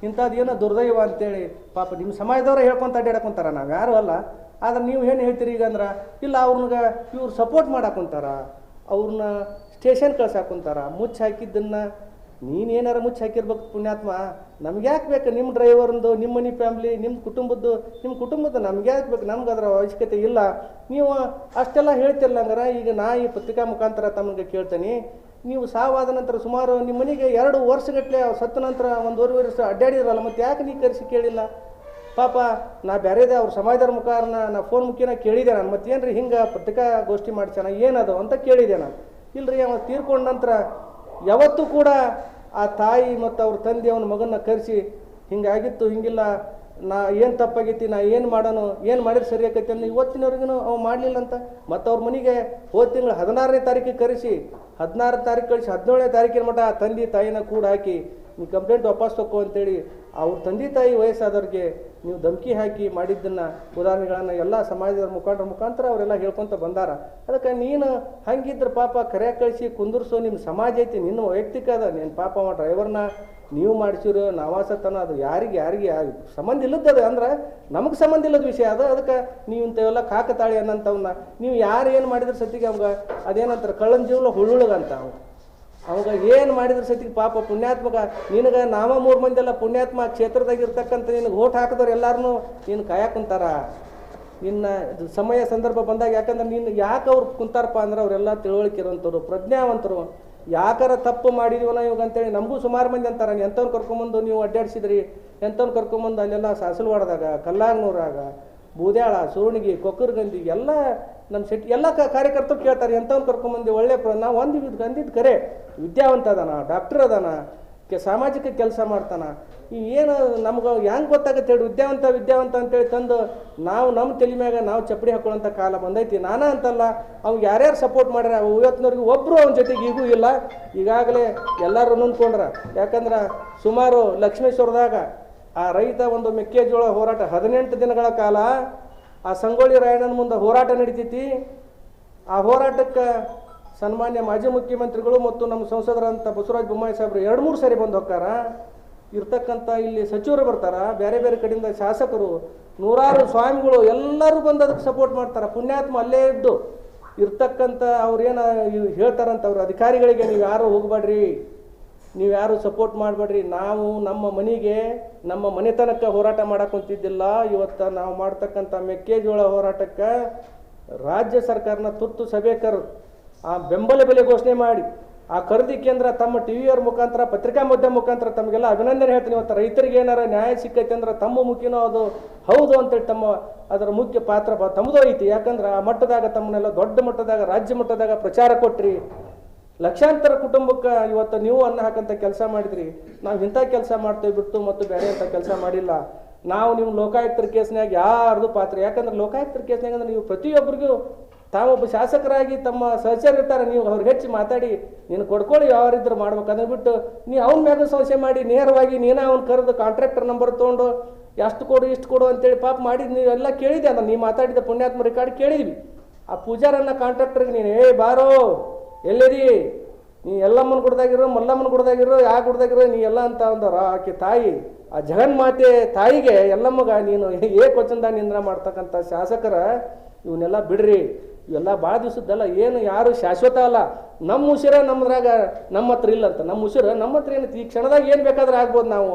[SPEAKER 3] ಇಂಥದ್ದು ಏನೋ ದುರ್ದೈವ ಅಂತೇಳಿ ಪಾಪ ನಿಮ್ಮ ಸಮಾಜದವರ ಹೇಳ್ಕೊಂತ ಅಡ್ಡಾಡಕೊಂತಾರ. ನಾವು ಯಾರು ಅಲ್ಲ. ಆದ್ರೆ ನೀವು ಏನು ಹೇಳ್ತೀರಿ ಈಗ ಅಂದ್ರೆ, ಇಲ್ಲ ಅವ್ರನ್ನ ಇವ್ರು ಸಪೋರ್ಟ್ ಮಾಡಾಕೊಂತಾರ, ಅವ್ರನ್ನ ಸ್ಟೇಷನ್ ಕಳ್ಸಾಕೊಂತಾರ. ಮುಚ್ಚಿ ಹಾಕಿದ್ದನ್ನು ನೀನೇನಾರ ಮುಚ್ಚಿ ಹಾಕಿರ್ಬೇಕು ಪುಣ್ಯಾತ್ಮ. ನಮ್ಗೆ ಯಾಕೆ ಬೇಕು ನಿಮ್ಮ ಡ್ರೈವರ್ದು, ನಿಮ್ಮ ಮನೆ ಫ್ಯಾಮ್ಲಿ, ನಿಮ್ಮ ಕುಟುಂಬದ್ದು ನಮ್ಗೆ ಯಾಕೆ ಬೇಕು? ನಮ್ಗೆ ಅದರ ಅವಶ್ಯಕತೆ ಇಲ್ಲ. ನೀವು ಅಷ್ಟೆಲ್ಲ ಹೇಳ್ತಿರಲ್ಲ ಹಂಗಾರ. ಈಗ ನಾ ಈ ಪತ್ರಿಕಾ ಮುಖಾಂತರ ತಮಗೆ ಕೇಳ್ತೀನಿ, ನೀವು ಸಾವಾದ ನಂತರ ಸುಮಾರು ನಿಮ್ಮ ಮನೆಗೆ 2 ವರ್ಷಗಟ್ಟಲೆ ಸತ್ತ ನಂತರ 1.5 ವರ್ಷ ಅಡ್ಡಾಡಿದ್ರಲ್ಲ, ಮತ್ತು ಯಾಕೆ ನೀವು ಕರೆಸಿ ಕೇಳಿಲ್ಲ? ಪಾಪ ನಾ ಬೇರೆದೇ ಅವ್ರ ಸಮಾಜದ ಮುಖಾರನ ನಾ ಫೋನ್ ಮುಖೇನ ಕೇಳಿದೆ ನಾನು, ಮತ್ತೇನ್ರಿ ಹಿಂಗೆ ಪತ್ರಿಕಾಗೋಷ್ಠಿ ಮಾಡ್ಸ್ಯಾನ ಏನದು ಅಂತ ಕೇಳಿದೆ ನಾನು. ಇಲ್ರಿ, ಅವ ತೀರ್ಕೊಂಡ ನಂತರ ಯಾವತ್ತೂ ಕೂಡ ಆ ತಾಯಿ ಮತ್ತು ಅವ್ರ ತಂದೆ ಅವನ ಮಗನ್ನ ಕರೆಸಿ ಹಿಂಗಾಗಿತ್ತು, ಹಿಂಗಿಲ್ಲ, ನಾ ಏನು ತಪ್ಪಾಗೈತಿ, ನಾ ಏನು ಮಾಡೋನು, ಏನು ಮಾಡಿದ್ರೆ ಸರಿ ಆಕೈತಿ ಅಂದ್ರೆ ಇವತ್ತಿನವ್ರಿಗೂ ಅವು ಮಾಡಲಿಲ್ಲ ಅಂತ. ಮತ್ತು ಅವ್ರ ಮನೆಗೆ ಹೋದ ತಿಂಗಳು 16ನೇ ತಾರೀಕಿಗೆ ಕರೆಸಿ 16 ತಾರೀಕು ಕಳಿಸಿ 17ನೇ ತಾರೀಕಿನ ಮಟ್ಟ ಆ ತಂದೆ ತಾಯಿನ ಕೂಡ ಹಾಕಿ ನೀವು ಕಂಪ್ಲೇಂಟ್ ವಾಪಸ್ ತಗೋ ಅಂತೇಳಿ ಅವ್ರ ತಂದೆ ತಾಯಿ ವಯಸ್ಸಾದವ್ರಿಗೆ ನೀವು ಧಮಕಿ ಹಾಕಿ ಮಾಡಿದ್ದನ್ನು ಉದಾಹರಣೆಗಳನ್ನು ಎಲ್ಲ ಸಮಾಜದ ಮುಖಾಂತರ ಅವರೆಲ್ಲ ಹೇಳ್ಕೊತ ಬಂದಾರ. ಅದಕ್ಕೆ ನೀನು ಹಂಗಿದ್ರೆ ಪಾಪ ಕರೆ ಕಳಿಸಿ ಕುಂದರ್ಸೋ ನಿಮ್ಮ ಸಮಾಜ ಐತಿ, ನಿನ್ನ ವೈಯಕ್ತಿಕ ಅದ. ನೀನು ಪಾಪ ಅವ ಡ್ರೈವರ್ನ ನೀವು ಮಾಡಿಸಿರೋ ನಾವಾಸತನ ಅದು ಯಾರಿಗೆ ಸಂಬಂಧ ಇಲ್ಲದ ಅಂದ್ರೆ ನಮಗೆ ಸಂಬಂಧ ಇಲ್ಲದ ವಿಷಯ ಅದು. ಅದಕ್ಕೆ ನೀವು ಇಂಥವೆಲ್ಲ ಕಾಕತಾಳಿ ಅನ್ನಂಥವನ್ನ ನೀವು ಯಾರು ಏನು ಮಾಡಿದ್ರೆ ಸತಿಗೆ ಅವಾಗ ಅದೇನಂತಾರೆ ಕಳ್ಳನ ಜೀವನ ಹುಳ್ಳುಳಗಂತ. ಅವಾಗ ಏನು ಮಾಡಿದ್ರೆ ಸತಿಗೆ ಪಾಪ ಪುಣ್ಯಾತ್ಮಕ ನಿನಗೆ ನಾವ 3 ಮಂದಿ ಎಲ್ಲ ಪುಣ್ಯಾತ್ಮ ಕ್ಷೇತ್ರದಾಗಿರ್ತಕ್ಕಂಥ ನಿನಗೆ ಓಟ್ ಹಾಕಿದವ್ರು ಎಲ್ಲರೂ ನೀನು ಕಾಯಕುಂತಾರ ನಿನ್ನ ಸಮಯ ಸಂದರ್ಭ ಬಂದಾಗ. ಯಾಕಂದ್ರೆ ನೀನು ಯಾಕೆ ಅವ್ರು ಕುಂತಾರಪ್ಪ ಅಂದ್ರೆ ಅವರೆಲ್ಲ ತಿಳುವಳಿಕೆ ಇರೋಂಥವ್ರು, ಪ್ರಜ್ಞಾವಂತರು. ಯಾಕಾರ ತಪ್ಪು ಮಾಡಿದೀವನ ಇವಾಗ ಅಂತೇಳಿ ನಮಗೂ ಸುಮಾರು ಮಂದಿ ಅಂತಾರೆ, ಎಂಥವ್ರು ಕರ್ಕೊಂಬಂದು ನೀವು ಅಡ್ಡಾಡಿಸಿದ್ರಿ, ಎಂಥವ್ರು ಕರ್ಕೊಂಬಂದು ಅಲ್ಲೆಲ್ಲ ಸಾಸಲವಾಡದಾಗ, ಕಲ್ಲಾಗ್ನೂರಾಗ, ಬೂದ್ಯಾಳ, ಸುರುಣಿಗಿ, ಕೊಕ್ಕರ್ಗಂದಿ ಎಲ್ಲ ನಮ್ಮ ಎಲ್ಲ ಕಾರ್ಯಕರ್ತರು ಕೇಳ್ತಾರೆ, ಎಂಥವ್ನು ಕರ್ಕೊಂಬಂದು ಒಳ್ಳೆ ನಾವು ಅಂದಿದ್ದು ಕರೆ ವಿದ್ಯಾವಂತ ಅದಾನ, ಡಾಕ್ಟರ್ ಅದಾನ, ಸಾಮಾಜಿಕ ಕೆಲಸ ಮಾಡ್ತಾನ. ಈ ಏನು ನಮ್ಗೆ ಹೆಂಗೆ ಗೊತ್ತಾಗುತ್ತೆ ಹೇಳಿ ವಿದ್ಯಾವಂತ ಅಂತೇಳಿ ತಂದು ನಾವು ನಮ್ಮ ತಲೆ ಮ್ಯಾಗ ನಾವು ಚಪ್ಪಡಿ ಹಾಕೊಳ್ಳೋಂಥ ಕಾಲ ಬಂದೈತಿ. ನಾನಾ ಅಂತಲ್ಲ, ಅವ್ನು ಯಾರ್ಯಾರು ಸಪೋರ್ಟ್ ಮಾಡ್ಯಾರ ಇವತ್ತಿನವ್ರಿಗೆ ಒಬ್ಬರು ಅವನ ಜೊತೆಗೆ ಈಗೂ ಇಲ್ಲ. ಈಗಾಗಲೇ ಎಲ್ಲರೂ ನೊಂದ್ಕೊಂಡ್ರ. ಯಾಕಂದ್ರೆ ಸುಮಾರು ಲಕ್ಷ್ಮೇಶ್ವರದಾಗ ಆ ರೈತ ಒಂದು ಮೆಕ್ಕೆಜೋಳ ಹೋರಾಟ 18 ದಿನಗಳ ಕಾಲ ಆ ಸಂಗೊಳ್ಳಿ ರಾಯಣ್ಣನ ಮುಂದೆ ಹೋರಾಟ ನಡೀತೈತಿ. ಆ ಹೋರಾಟಕ್ಕೆ ಸನ್ಮಾನ್ಯ ಮಾಜಿ ಮುಖ್ಯಮಂತ್ರಿಗಳು ಮತ್ತು ನಮ್ಮ ಸಂಸದರಂಥ ಬಸವರಾಜ ಬೊಮ್ಮಾಯಿ ಸಾಹೇಬರು 2-3 ಸಾರಿ ಬಂದು ಹೋಗ್ತಾರ. ಇರ್ತಕ್ಕಂಥ ಇಲ್ಲಿ ಸಚಿವರು ಬರ್ತಾರ, ಬೇರೆ ಬೇರೆ ಕಡೆಯಿಂದ ಶಾಸಕರು, ನೂರಾರು ಸ್ವಾಮಿಗಳು ಎಲ್ಲರೂ ಬಂದು ಅದಕ್ಕೆ ಸಪೋರ್ಟ್ ಮಾಡ್ತಾರೆ. ಪುಣ್ಯಾತ್ಮ ಅಲ್ಲೇ ಇದ್ದು ಇರ್ತಕ್ಕಂಥ ಅವ್ರೇನು ಹೇಳ್ತಾರಂತ ಅವ್ರ ಅಧಿಕಾರಿಗಳಿಗೆ, ನೀವು ಯಾರು ಹೋಗ್ಬೇಡ್ರಿ, ನೀವು ಯಾರು ಸಪೋರ್ಟ್ ಮಾಡಬೇಡ್ರಿ, ನಾವು ನಮ್ಮ ಮನೆಗೆ ನಮ್ಮ ಮನೆತನಕ್ಕೆ ಹೋರಾಟ ಮಾಡಕ್ಕಂತಿದ್ದಿಲ್ಲ. ಇವತ್ತು ನಾವು ಮಾಡ್ತಕ್ಕಂಥ ಮೆಕ್ಕೆಜೋಳ ಹೋರಾಟಕ್ಕೆ ರಾಜ್ಯ ಸರ್ಕಾರನ ತುರ್ತು ಸಭೆ ಕರೆದು ಆ ಬೆಂಬಲ ಬೆಲೆ ಘೋಷಣೆ ಮಾಡಿ ಆ ಖರೀದಿ ಕೇಂದ್ರ ತಮ್ಮ ಟಿವಿಯವ್ರ ಮುಖಾಂತರ ಪತ್ರಿಕಾ ಮಾಧ್ಯಮ ಮುಖಾಂತರ ತಮಗೆಲ್ಲ ಅಭಿನಂದನೆ ಹೇಳ್ತೀನಿ. ಇವತ್ತು ರೈತರಿಗೆ ಏನಾರ ನ್ಯಾಯ ಸಿಕ್ಕೈತೆ ಅಂದ್ರೆ ತಮ್ಮ ಮುಖೇನೋ ಅದು ಹೌದು ಅಂತೇಳಿ ತಮ್ಮ ಅದರ ಮುಖ್ಯ ಪಾತ್ರ ತಮ್ಮದು ಐತಿ. ಯಾಕಂದ್ರೆ ಆ ಮಟ್ಟದಾಗ ತಮ್ಮನ್ನೆಲ್ಲ ದೊಡ್ಡ ಮಟ್ಟದಾಗ ರಾಜ್ಯ ಮಟ್ಟದಾಗ ಪ್ರಚಾರ ಕೊಟ್ರಿ. ಲಕ್ಷಾಂತರ ಕುಟುಂಬಕ್ಕೆ ಇವತ್ತು ನೀವು ಅನ್ನ ಹಾಕಂತ ಕೆಲಸ ಮಾಡಿದ್ರಿ. ನಾವು ಇಂಥ ಕೆಲಸ ಮಾಡ್ತೇವೆ ಬಿಟ್ಟು ಮತ್ತು ಬೇರೆ ಅಂತ ಕೆಲಸ ಮಾಡಿಲ್ಲ. ನಾವು ನಿಮ್ಮ ಲೋಕಾಯುಕ್ತರ ಕೇಸ್ನಾಗ ಯಾರ್ದು ಪಾತ್ರ, ಯಾಕಂದ್ರೆ ಲೋಕಾಯುಕ್ತರ ಕೇಸ್ನಾಗ ಅಂದ್ರೆ ನೀವು ಪ್ರತಿಯೊಬ್ಬರಿಗೂ ತಾವೊಬ್ಬ ಶಾಸಕರಾಗಿ ತಮ್ಮ ಸಹಚರ ಇರ್ತಾರೆ, ನೀವು ಅವ್ರಿಗೆ ಹೆಚ್ಚು ಮಾತಾಡಿ ನೀನು ಕೊಡ್ಕೊಳ್ಳಿ ಯಾರಿದ್ರು ಮಾಡ್ಬೇಕು. ಅದನ್ನ ಬಿಟ್ಟು ನೀವು ಅವ್ನ ಮ್ಯಾಗ ಸಂಶಯ ಮಾಡಿ ನೇರವಾಗಿ ನೀನೇ ಅವ್ನು ಕರೆದು ಕಾಂಟ್ರಾಕ್ಟರ್ ನಂಬರ್ ತೊಗೊಂಡು ಎಷ್ಟು ಕೊಡು ಇಷ್ಟು ಕೊಡು ಅಂತೇಳಿ ಪಾಪ ಮಾಡಿ ನೀವೆಲ್ಲ ಕೇಳಿದೆ. ಅದನ್ನು ನೀವು ಮಾತಾಡಿದ ಪುಣ್ಯಾತ್ಮ ರೆಕಾರ್ಡ್ ಕೇಳಿದ್ವಿ. ಆ ಪೂಜಾರನ್ನ ಕಾಂಟ್ರಾಕ್ಟರ್ಗೆ ನೀನು ಬಾರೋ ಎಲ್ಲಿದಿ, ನೀ ಎಲ್ಲಮ್ಮನ ಗುಡ್ದಾಗಿರೋ ಮಲ್ಲಮ್ಮನ ಗುಡ್ದಾಗಿರೋ ಯಾವ ಗುಡ್ದಾಗಿರೋ ನೀ ಎಲ್ಲ ಅಂತ ಅಂದರ ಆಕೆ ತಾಯಿ, ಆ ಜಗನ್ಮಾತೆ ತಾಯಿಗೆ ಎಲ್ಲಮ್ಮಗ ನೀನು ವಚನದಾಗ ನಿಂದ್ರ ಮಾಡ್ತಕ್ಕಂಥ ಶಾಸಕರ ಇವನ್ನೆಲ್ಲ ಬಿಡ್ರಿ. ಇವೆಲ್ಲ ಭಾಳ ದಿವಸದ್ದಲ್ಲ, ಏನು ಯಾರು ಶಾಶ್ವತ ಅಲ್ಲ. ನಮ್ಮ ಉಸಿರ ನಮ್ಮದ್ರಾಗ ನಮ್ಮ ಹತ್ರ ಇಲ್ಲಂತ, ನಮ್ಮ ಉಸಿರ ನಮ್ಮ ಹತ್ರ ಏನೈತಿ, ಈ ಕ್ಷಣದಾಗ ಏನು ಬೇಕಾದ್ರೆ ಆಗ್ಬೋದು. ನಾವು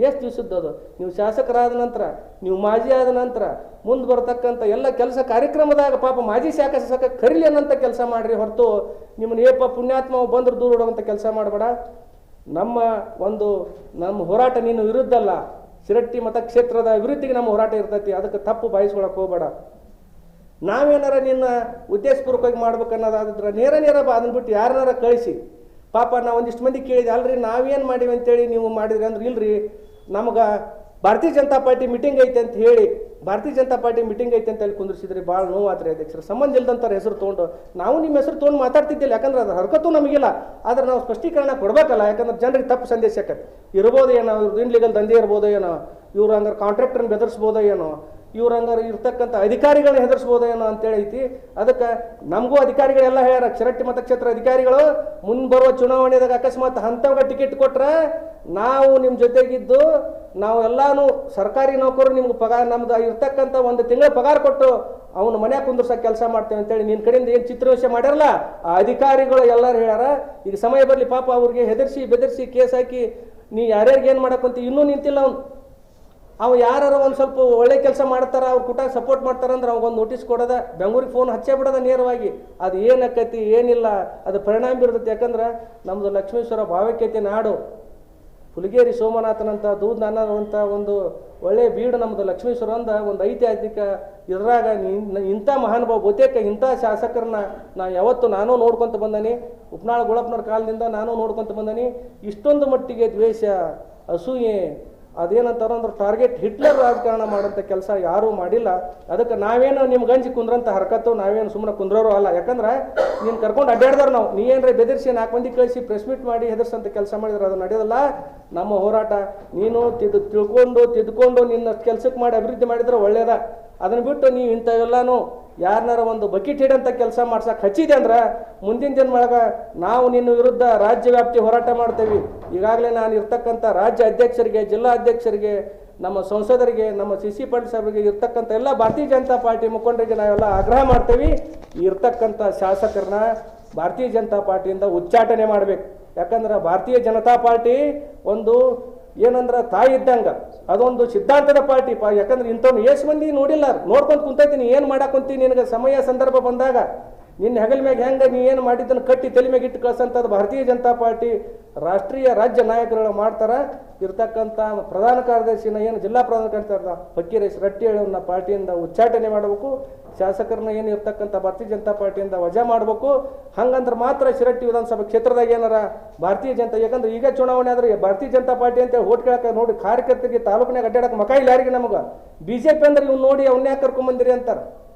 [SPEAKER 3] ಎಷ್ಟು ದಿವಸದ್ದು ನೀವು ಶಾಸಕರಾದ ನಂತರ, ನೀವು ಮಾಜಿ ಆದ ನಂತರ ಮುಂದೆ ಬರ್ತಕ್ಕಂಥ ಎಲ್ಲ ಕೆಲಸ ಕಾರ್ಯಕ್ರಮದಾಗ ಪಾಪ ಮಾಜಿ ಶಾಸಕ ಕರೀಲಿ ಅನ್ನೋಂಥ ಕೆಲಸ ಮಾಡಿರಿ ಹೊರತು ನಿಮ್ಮನ್ನ ಪುಣ್ಯಾತ್ಮ ಬಂದ್ರೆ ದೂರ ಇಡುವಂಥ ಕೆಲಸ ಮಾಡಬೇಡ. ನಮ್ಮ ಹೋರಾಟ ನೀನು ವಿರುದ್ಧ ಅಲ್ಲ, ಶಿರಟ್ಟಿ ಮತಕ್ಷೇತ್ರದ ಅಭಿವೃದ್ಧಿಗೆ ನಮ್ಮ ಹೋರಾಟ ಇರ್ತೈತಿ. ಅದಕ್ಕೆ ತಪ್ಪು ಬಾಯಿಸ್ಕೊಳಕ್ಕೆ ಹೋಗಬೇಡ. ನಾವೇನಾರ ನಿನ್ನ ಉದ್ದೇಶಪೂರ್ವಕವಾಗಿ ಮಾಡ್ಬೇಕನ್ನೋದಾದ್ರೆ ನೇರ ಬಾ, ಅದನ್ನ ಬಿಟ್ಟು ಯಾರನ್ನಾರ ಕಳಿಸಿ. ಪಾಪ ನಾವು ಒಂದಿಷ್ಟು ಮಂದಿ ಕೇಳಿದೆ, ಅಲ್ರಿ ನಾವೇನು ಮಾಡೀವಿ ಅಂತೇಳಿ ನೀವು ಮಾಡಿದ್ರಿ ಅಂದ್ರೆ, ಇಲ್ರಿ ನಮ್ಗೆ ಭಾರತೀಯ ಜನತಾ ಪಾರ್ಟಿ ಮೀಟಿಂಗ್ ಐತೆ ಅಂತ ಹೇಳಿ ಭಾರತೀಯ ಜನತಾ ಪಾರ್ಟಿ ಮೀಟಿಂಗ್ ಐತೆ ಅಂತ ಹೇಳಿ ಕುಂದಿರ್ಸಿದ್ರಿ. ಭಾಳ ನೋವಾತ್ರಿ ಅಧ್ಯಕ್ಷರು. ಸಂಬಂಧ ಇಲ್ದಂಥವ್ರ ಹೆಸರು ತೊಗೊಂಡು ನಾವು ನಿಮ್ಮ ಹೆಸರು ತೊಗೊಂಡು ಮಾತಾಡ್ತಿದ್ದಿಲ್ಲ, ಯಾಕಂದ್ರೆ ಅದ್ರ ಹರಕತ್ತು ನಮಗಿಲ್ಲ. ಆದ್ರೆ ನಾವು ಸ್ಪಷ್ಟೀಕರಣ ಕೊಡಬೇಕಲ್ಲ, ಯಾಕಂದ್ರೆ ಜನರಿಗೆ ತಪ್ಪು ಸಂದೇಶ ಇರ್ಬೋದು ಏನೋ, ಇವ್ರದ್ದು ಇನ್ಲೀಗಲ್ ದಂಧೆ ಇರ್ಬೋದೋ ಏನೋ, ಇವ್ರು ಹಂಗಾರೆ ಕಾಂಟ್ರಾಕ್ಟರ್ನ ಬೆದರಿಸ್ಬೋದೋ ಏನೋ, ಇವ್ರು ಹಂಗಾರೆ ಇರ್ತಕ್ಕಂಥ ಅಧಿಕಾರಿಗಳನ್ನ ಹೆದರ್ಸ್ಬೋದೋ ಏನೋ ಅಂತೇಳಿ ಐತಿ. ಅದಕ್ಕೆ ನಮಗೂ ಅಧಿಕಾರಿಗಳೆಲ್ಲ ಹೇಳ್ಯಾರ, ಶಿರಟ್ಟಿ ಮತಕ್ಷೇತ್ರ ಅಧಿಕಾರಿಗಳು ಮುಂದೆ ಬರುವ ಚುನಾವಣೆದಾಗ ಅಕಸ್ಮಾತ್ ಅಂಥವ್ಗೆ ಟಿಕೆಟ್ ಕೊಟ್ರೆ ನಾವು ನಿಮ್ಮ ಜೊತೆಗಿದ್ದು ನಾವು ಎಲ್ಲಾನು ಸರ್ಕಾರಿ ನೌಕರರು ನಿಮ್ಗೆ ಪಗಾರ, ನಮ್ದು ಇರ್ತಕ್ಕಂಥ ಒಂದು ತಿಂಗಳ ಪಗಾರ ಕೊಟ್ಟು ಅವನು ಮನ್ಯಾಗ ಕುಂದ್ರಸಕ್ಕೆ ಕೆಲಸ ಮಾಡ್ತೇವೆ ಅಂತೇಳಿ ನಿನ್ನ ಕಡೆಯಿಂದ ಏನು ಚಿತ್ರಹಿಂಸೆ ಮಾಡ್ಯಾರಲ್ಲ ಆ ಅಧಿಕಾರಿಗಳು ಎಲ್ಲರೂ ಹೇಳ್ಯಾರ. ಈಗ ಸಮಯ ಬರಲಿ ಪಾಪ ಅವ್ರಿಗೆ ಹೆದರ್ಸಿ ಬೆದರ್ಸಿ ಕೇಸ್ ಹಾಕಿ ನೀ ಯಾರ್ಯಾರಿಗೆ ಏನು ಮಾಡಕ್ಕಂತ ಇನ್ನೂ ನಿಂತಿಲ್ಲ. ಅವು ಯಾರು ಒಂದು ಸ್ವಲ್ಪ ಒಳ್ಳೆ ಕೆಲಸ ಮಾಡ್ತಾರ, ಅವ್ರ ಕೂಟ ಸಪೋರ್ಟ್ ಮಾಡ್ತಾರಂದ್ರೆ ಅವ್ಗೊಂದು ನೋಟಿಸ್ ಕೊಡೋದ, ಬೆಂಗಳೂರಿಗೆ ಫೋನ್ ಹಚ್ಚೇ ಬಿಡೋದ ನೇರವಾಗಿ. ಅದು ಏನಕ್ಕತಿ ಏನಿಲ್ಲ ಅದು ಪರಿಣಾಮ ಬೀರ್ತೈತಿ. ಯಾಕಂದ್ರೆ ನಮ್ಮದು ಲಕ್ಷ್ಮೇಶ್ವರ ಭಾವೈಕ್ಯತೆ ನಾಡು, ಹುಲಿಗೇರಿ ಸೋಮನಾಥನಂತ ದೂದ್ನಾನಂತ ಒಂದು ಒಳ್ಳೆಯ ಬೀಡು ನಮ್ಮದು ಲಕ್ಷ್ಮೇಶ್ವರ ಅಂದ ಒಂದು ಐತಿಹಾಸಿಕ. ಇದ್ರಾಗ ಇಂಥ ಮಹಾನುಭಾವ ಬಹುತೇಕ ಇಂಥ ಶಾಸಕರನ್ನ ಯಾವತ್ತು ನಾನು ನೋಡ್ಕೊತ ಬಂದನಿ, ಉಪ್ನಾಳ ಗುಳಪ್ಪನವ್ರ ಕಾಲದಿಂದ ನಾನು ನೋಡ್ಕೊತ ಬಂದನಿ. ಇಷ್ಟೊಂದು ಮಟ್ಟಿಗೆ ದ್ವೇಷ, ಅಸೂಯೆ, ಅದೇನಂತಾರ ಅಂದ್ರೆ ಟಾರ್ಗೆಟ್ ಹಿಟ್ಲರ್ ರಾಜಕಾರಣ ಮಾಡೋಂಥ ಕೆಲಸ ಯಾರೂ ಮಾಡಿಲ್ಲ. ಅದಕ್ಕೆ ನಾವೇನು ನಿಮ್ಗೆ ಗಂಜಿ ಕುಂದ್ರಂತ ಹರಕತ್ತು, ನಾವೇನು ಸುಮ್ಮನೆ ಕುಂದ್ರೋರು ಅಲ್ಲ. ಯಾಕಂದ್ರೆ ನೀನು ಕರ್ಕೊಂಡು ಅಡ್ಡಾಡ್ದವ್ರು ನಾವು, ನೀ ಏನ್ರ ಬೆದರಿಸಿ 4 ಮಂದಿ ಕಳಿಸಿ ಪ್ರೆಸ್ ಮೀಟ್ ಮಾಡಿ ಹೆದರ್ಸಂತ ಕೆಲಸ ಮಾಡಿದ್ರೆ ಅದು ನಡೆಯೋದಲ್ಲ ನಮ್ಮ ಹೋರಾಟ. ನೀನು ತಿದ್ಕೊಂಡು ನಿನ್ನ ಕೆಲಸಕ್ಕೆ ಮಾಡಿ ಅಭಿವೃದ್ಧಿ ಮಾಡಿದ್ರೆ ಒಳ್ಳೇದ. ಅದನ್ನ ಬಿಟ್ಟು ನೀವು ಇಂಥವೆಲ್ಲಾನು ಯಾರನ್ನಾರ ಒಂದು ಬಕೆಟ್ ಹಿಡಂತ ಕೆಲಸ ಮಾಡ್ಸಕ್ಕೆ ಹಚ್ಚಿದೆ ಅಂದ್ರೆ ಮುಂದಿನ ದಿನದೊಳಗ ನಾವು ನಿನ್ನ ವಿರುದ್ಧ ರಾಜ್ಯ ವ್ಯಾಪ್ತಿ ಹೋರಾಟ ಮಾಡ್ತೇವೆ. ಈಗಾಗಲೇ ನಾನು ಇರ್ತಕ್ಕಂಥ ರಾಜ್ಯ ಅಧ್ಯಕ್ಷರಿಗೆ, ಜಿಲ್ಲಾ ಅಧ್ಯಕ್ಷರಿಗೆ, ನಮ್ಮ ಸಂಸದರಿಗೆ, ನಮ್ಮ CC ಪಾಟೀಲ್ ಸಾಹೇಬರಿಗೆ, ಇರ್ತಕ್ಕಂಥ ಎಲ್ಲ ಭಾರತೀಯ ಜನತಾ ಪಾರ್ಟಿ ಮುಖಂಡರಿಗೆ ನಾವೆಲ್ಲ ಆಗ್ರಹ ಮಾಡ್ತೇವೆ, ಇರ್ತಕ್ಕಂಥ ಶಾಸಕರನ್ನ ಭಾರತೀಯ ಜನತಾ ಪಾರ್ಟಿಯಿಂದ ಉಚ್ಚಾಟನೆ ಮಾಡಬೇಕು. ಯಾಕಂದ್ರೆ ಭಾರತೀಯ ಜನತಾ ಪಾರ್ಟಿ ಒಂದು ಏನಂದ್ರೆ ತಾಯಿ ಇದ್ದಂಗೆ, ಅದೊಂದು ಸಿದ್ಧಾಂತದ ಪಾರ್ಟಿ. ಯಾಕಂದ್ರೆ ಇಂಥವ್ನು ಎಷ್ಟು ಮಂದಿ ನೋಡಿಲ್ಲ, ನೋಡ್ಕೊಂಡು ಕುಂತೈತೀನಿ ಏನು ಮಾಡಾಕೊಂತೀನಿ. ನಿನಗೆ ಸಮಯ ಸಂದರ್ಭ ಬಂದಾಗ ನಿನ್ನ ಹೆಗಲ ಮ್ಯಾಗ ಹೆಂಗೆ ನೀ ಏನು ಮಾಡಿದ್ದನ್ನು ಕಟ್ಟಿ ತಲೆ ಮ್ಯಾಗ ಇಟ್ಟು ಕಳ್ಸಂಥದ್ದು ಭಾರತೀಯ ಜನತಾ ಪಾರ್ಟಿ ರಾಷ್ಟ್ರೀಯ ರಾಜ್ಯ ನಾಯಕರುಗಳು ಮಾಡ್ತಾರೆ. ಇರ್ತಕ್ಕಂಥ ಪ್ರಧಾನ ಕಾರ್ಯದರ್ಶಿನ ಏನು ಜಿಲ್ಲಾ ಪ್ರಧಾನ ಕಾರ್ಯದರ್ಶಿ ಫಕೀರೇಶ್ ರಟ್ಟಿ ಅವನ್ನ ಪಾರ್ಟಿಯಿಂದ ಉಚ್ಚಾಟನೆ ಮಾಡಬೇಕು. ಶಾಸಕರನ್ನ ಏನು ಇರ್ತಕ್ಕಂಥ ಭಾರತೀಯ ಜನತಾ ಪಾರ್ಟಿಯಿಂದ ವಜಾ ಮಾಡಬೇಕು. ಹಂಗಂದ್ರೆ ಮಾತ್ರ ಶಿರಟ್ಟಿ ವಿಧಾನಸಭಾ ಕ್ಷೇತ್ರದಾಗ ಏನಾರ ಭಾರತೀಯ ಜನತಾ, ಯಾಕಂದ್ರೆ ಈಗ ಚುನಾವಣೆ ಆದ್ರೆ ಭಾರತೀಯ ಜನತಾ ಪಾರ್ಟಿ ಅಂತ ಓಟ್ ಕೇಳಕ್ಕೆ ನೋಡಿ ಕಾರ್ಯಕರ್ತರಿಗೆ ತಾಲೂಕಿನಾಗ ಅಡ್ಡಾಡಕ್ಕೆ ಮಕ ಇಲ್ಲ ಯಾರಿಗೆ. ನಮಗೆ BJP ಅಂದ್ರೆ ಇವ್ನು ನೋಡಿ ಅವನ್ನೇ ಕರ್ಕೊಂಬಂದಿರಿ ಅಂತಾರೆ.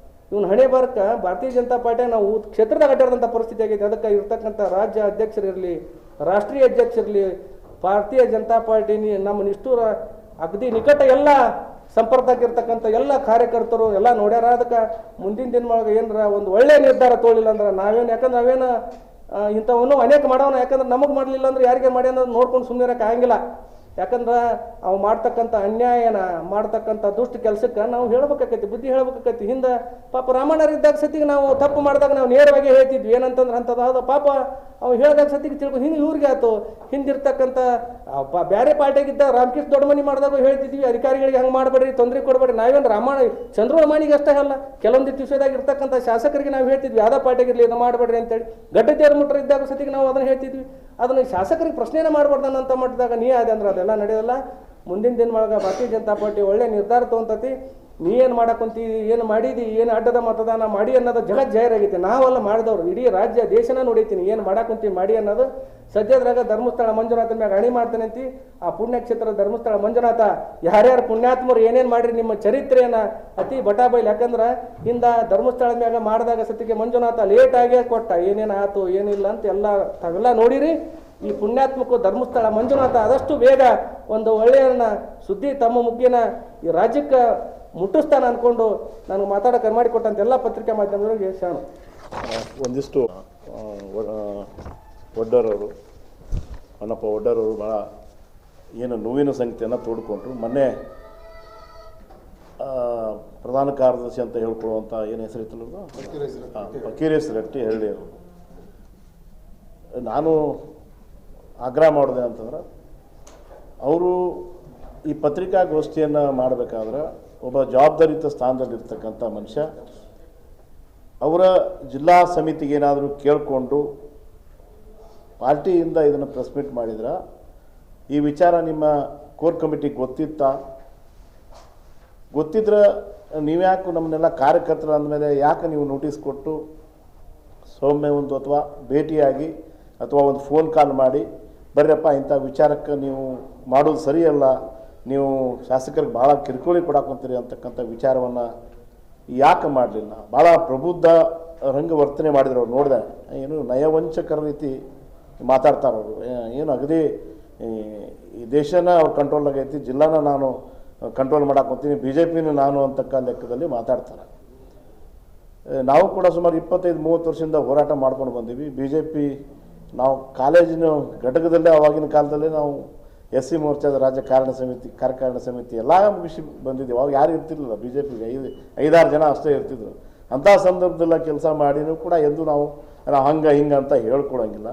[SPEAKER 3] ಇವನು ಹಣೆ ಬರಕ್ಕೆ ಭಾರತೀಯ ಜನತಾ ಪಾರ್ಟಿ ನಾವು ಕ್ಷೇತ್ರದಾಗ ಅಡ್ಡಾಡದಂಥ ಪರಿಸ್ಥಿತಿ ಆಗೈತೆ. ಅದಕ್ಕೆ ಇರ್ತಕ್ಕಂಥ ರಾಜ್ಯ ಅಧ್ಯಕ್ಷರಿರಲಿ, ರಾಷ್ಟ್ರೀಯ ಅಧ್ಯಕ್ಷರಿರಲಿ, ಭಾರತೀಯ ಜನತಾ ಪಾರ್ಟಿ ನಮ್ಮ ನಿಷ್ಠೂರ ಅಗದಿ ನಿಕಟ ಎಲ್ಲ ಸಂಪರ್ಕದಾಗಿರ್ತಕ್ಕಂಥ ಎಲ್ಲ ಕಾರ್ಯಕರ್ತರು ಎಲ್ಲ ನೋಡ್ಯಾರ. ಅದಕ್ಕೆ ಮುಂದಿನ ದಿನದೊಳಗೆ ಏನಾರ ಒಂದು ಒಳ್ಳೆಯ ನಿರ್ಧಾರ ತೋಳಿಲ್ಲ ಅಂದ್ರೆ ನಾವೇನು, ಯಾಕಂದ್ರೆ ನಾವೇನು ಇಂಥವನ್ನು ಅನೇಕ ಮಾಡೋಣ. ಯಾಕಂದ್ರೆ ನಮಗೆ ಮಾಡಲಿಲ್ಲ ಅಂದ್ರೆ ಯಾರಿಗೆ ಮಾಡಿ ಅನ್ನೋದು ನೋಡ್ಕೊಂಡು ಸುಮ್ಮನೆ ಇರೋಕೆ ಆಗಂಗಿಲ್ಲ. ಯಾಕಂದ್ರೆ ಅವು ಮಾಡ್ತಕ್ಕಂಥ ಅನ್ಯಾಯನ, ಮಾಡ್ತಕ್ಕಂಥ ದುಷ್ಟ ಕೆಲಸಕ್ಕೆ ನಾವು ಹೇಳ್ಬೇಕಾಕೈತಿ, ಬುದ್ಧಿ ಹೇಳ್ಬೇಕಾಕೈತಿ. ಹಿಂದೆ ಪಾಪ ರಾಮಣ್ಣರಿದ್ದಾಗ ಸತಿಗೆ ನಾವು ತಪ್ಪು ಮಾಡಿದಾಗ ನಾವು ನೇರವಾಗಿ ಹೇಳ್ತಿದ್ವಿ ಏನಂತಂದ್ರೆ ಅಂಥದ್ದು ಅದು ಪಾಪ ಅವು ಹೇಳಿದಾಗ ಸತಿಗೆ ತಿಳ್ಕೊಂಡು ಹಿಂಗೆ ಇವ್ರಿಗೆ ಆಯ್ತು. ಹಿಂದಿರ್ತಕ್ಕಂಥ ಬೇರೆ ಪಾರ್ಟಿಯಾಗಿದ್ದ ರಾಮಕೃಷ್ಣ ದೊಡ್ಡಮನಿ ಮಾಡಿದಾಗ ಹೇಳ್ತಿದ್ವಿ ಅಧಿಕಾರಿಗಳಿಗೆ ಹಂಗೆ ಮಾಡಬೇಡ್ರಿ, ತೊಂದರೆ ಕೊಡಬೇಡ್ರಿ. ನಾವೇನು ಚಂದ್ರಮಾಣಿಗೆ ಅಷ್ಟೇ ಅಲ್ಲ, ಕೆಲವೊಂದಿಷ್ಟು ವಿಷಯದಾಗ ಇರ್ತಕ್ಕಂಥ ಶಾಸಕರಿಗೆ ನಾವು ಹೇಳ್ತಿದ್ವಿ ಯಾವುದೇ ಪಾರ್ಟಿಯಾಗಿರಲಿ ಇದು ಮಾಡಬೇಡ್ರಿ ಅಂತೇಳಿ. ಗಡ್ಡದೇವ್ರ ಮುಟ್ರ ಇದ್ದಾಗ ಸತಿಗೆ ನಾವು ಅದನ್ನು ಹೇಳ್ತಿದ್ವಿ. ಅದನ್ನು ಶಾಸಕರಿಗೆ ಪ್ರಶ್ನೆನೇ ಮಾಡಬಾರ್ದು ಅಂತ ಮಾಡಿದಾಗ ನೀ ಅದೇ ಅಂದ್ರೆ ಅದೆಲ್ಲ ನಡೆಯೋಲ್ಲ. ಮುಂದಿನ ದಿನದೊಳಗೆ ಭಾರತೀಯ ಜನತಾ ಪಾರ್ಟಿ ಒಳ್ಳೆ ನಿರ್ಧಾರ ತೊಗೊಂತತಿ. ನೀ ಏನು ಮಾಡಕ್ಕಂತಿ, ಏನು ಮಾಡಿದಿ, ಏನು ಅಡ್ಡದ ಮತದಾನ ಮಾಡಿ ಅನ್ನೋದು ಜಗತ್ ಜಾಹೀರಾಗೈತಿ. ನಾವೆಲ್ಲ ಮಾಡಿದವ್ರು, ಇಡೀ ರಾಜ್ಯ ದೇಶನ ನೋಡೈತೀನಿ ಏನು ಮಾಡಕ್ಕಂತಿ ಮಾಡಿ ಅನ್ನೋದು. ಸದ್ಯದ್ರಾಗ ಧರ್ಮಸ್ಥಳ ಮಂಜುನಾಥನ ಮ್ಯಾಗ ಅಣಿ ಮಾಡ್ತಾನೆ ಅಂತಿ. ಆ ಪುಣ್ಯಕ್ಷೇತ್ರ ಧರ್ಮಸ್ಥಳ ಮಂಜುನಾಥ ಯಾರ್ಯಾರು ಪುಣ್ಯಾತ್ಮರು ಏನೇನು ಮಾಡಿರಿ ನಿಮ್ಮ ಚರಿತ್ರೆಯನ್ನು ಅತಿ ಬಟಾಬೈಲ್. ಯಾಕಂದ್ರೆ ಹಿಂದ ಧರ್ಮಸ್ಥಳ ಮ್ಯಾಗ ಮಾಡಿದಾಗ ಸತಿಗೆ ಮಂಜುನಾಥ ಲೇಟಾಗೇ ಕೊಟ್ಟ, ಏನೇನು ಆಯ್ತು ಏನಿಲ್ಲ ಅಂತ ತಾವೆಲ್ಲ ನೋಡಿರಿ. ಈ ಪುಣ್ಯಾತ್ಮಕ ಧರ್ಮಸ್ಥಳ ಮಂಜುನಾಥ ಆದಷ್ಟು ಬೇಗ ಒಂದು ಒಳ್ಳೆಯ ಸುದ್ದಿ ತಮ್ಮ ಮುಖೇನ ಈ ರಾಜ್ಯಕ್ಕೆ ಮುಟ್ಟಿಸ್ತಾನ ಅಂದ್ಕೊಂಡು ನನಗೆ ಮಾತಾಡೋಕೆ ಮಾಡಿಕೊಟ್ಟಂತ ಎಲ್ಲ ಪತ್ರಿಕಾ ಮಾಧ್ಯಮದವರಿಗೆ ಶಾನು.
[SPEAKER 4] ಒಂದಿಷ್ಟು ಒಡ್ಡರವರು, ಅಣ್ಣಪ್ಪ ಒಡ್ಡರವರು ಭಾಳ ಏನು ನೋವಿನ ಸಂಗತಿಯನ್ನು ತೋಡ್ಕೊಂಡ್ರು. ಮೊನ್ನೆ ಪ್ರಧಾನ ಕಾರ್ಯದರ್ಶಿ ಅಂತ ಹೇಳ್ಕೊಳ್ಳುವಂಥ ಏನು ಹೆಸರಿತ್ತಲ್ಲ, ಫಕೀರೇಶ್ ರೆಡ್ಡಿ ಹೇಳಿ ಅವರು. ನಾನು ಆಗ್ರಹ ಮಾಡಿದೆ ಅಂತಂದ್ರೆ, ಅವರು ಈ ಪತ್ರಿಕಾಗೋಷ್ಠಿಯನ್ನು ಮಾಡಬೇಕಾದ್ರೆ ಒಬ್ಬ ಜವಾಬ್ದಾರಿಯುತ ಸ್ಥಾನದಲ್ಲಿರ್ತಕ್ಕಂಥ ಮನುಷ್ಯ, ಅವರ ಜಿಲ್ಲಾ ಸಮಿತಿಗೆ ಏನಾದರೂ ಕೇಳಿಕೊಂಡು ಪಾರ್ಟಿಯಿಂದ ಇದನ್ನು ಪ್ರೆಸ್ ಮೀಟ್ ಮಾಡಿದ್ರೆ ಈ ವಿಚಾರ ನಿಮ್ಮ ಕೋರ್ ಕಮಿಟಿಗೆ ಗೊತ್ತಿದ್ರೆ ನೀವ್ಯಾಕೆ ನಮ್ಮನ್ನೆಲ್ಲ ಕಾರ್ಯಕರ್ತರು ಅಂದಮೇಲೆ ಯಾಕೆ ನೀವು ನೋಟಿಸ್ ಕೊಟ್ಟು ಸೌಮ್ಯ ಒಂದು ಅಥವಾ ಭೇಟಿಯಾಗಿ ಅಥವಾ ಒಂದು ಫೋನ್ ಕಾಲ್ ಮಾಡಿ ಬರ್ರಪ್ಪ ಇಂಥ ವಿಚಾರಕ್ಕೆ ನೀವು ಮಾಡೋದು ಸರಿಯಲ್ಲ, ನೀವು ಶಾಸಕರಿಗೆ ಭಾಳ ಕಿರುಕುಳಿ ಕೊಡಾಕೊಂತೀರಿ ಅಂತಕ್ಕಂಥ ವಿಚಾರವನ್ನು ಯಾಕೆ ಮಾಡಲಿಲ್ಲ? ಭಾಳ ಪ್ರಬುದ್ಧ ರಂಗ ವರ್ತನೆ ಮಾಡಿದ್ರು ಅವ್ರು. ನೋಡಿದೆ ಏನು ನಯವಂಚಕರ ರೀತಿ ಮಾತಾಡ್ತಾರೆ ಅವರು. ಏನು ಅಗದಿ ಈ ದೇಶನ ಅವ್ರ ಕಂಟ್ರೋಲ್ನಾಗ ಐತಿ, ಜಿಲ್ಲಾನ ನಾನು ಕಂಟ್ರೋಲ್ ಮಾಡಾಕೊಂತೀನಿ, ಬಿ ಜೆ ಪಿನೂ ನಾನು ಅಂತಕ್ಕ ಲೆಕ್ಕದಲ್ಲಿ ಮಾತಾಡ್ತಾರೆ. ನಾವು ಕೂಡ ಸುಮಾರು 25-30 ವರ್ಷದಿಂದ ಹೋರಾಟ ಮಾಡ್ಕೊಂಡು ಬಂದೀವಿ. ಬಿ ಜೆ ಪಿ ನಾವು ಕಾಲೇಜಿನ ಘಟಕದಲ್ಲೇ ಆವಾಗಿನ ಕಾಲದಲ್ಲೇ ನಾವು ಎಸ್ ಸಿ ಮೋರ್ಚಾದ ರಾಜ್ಯ ಕಾರ್ಯಕಾರಣ ಸಮಿತಿ ಎಲ್ಲ ಮುಗಿಸಿ ಬಂದಿದ್ದೀವಿ. ಅವಾಗ ಯಾರು ಇರ್ತಿರ್ಲಿಲ್ಲ, ಬಿ ಜೆ ಪಿಗೆ 5-6 ಜನ ಅಷ್ಟೇ ಇರ್ತಿದ್ರು. ಅಂಥ ಸಂದರ್ಭದಲ್ಲ ಕೆಲಸ ಮಾಡಿನೂ ಕೂಡ ಎಂದು ನಾವು ಹಂಗೆ ಹಿಂಗೆ ಅಂತ ಹೇಳ್ಕೊಡಂಗಿಲ್ಲ.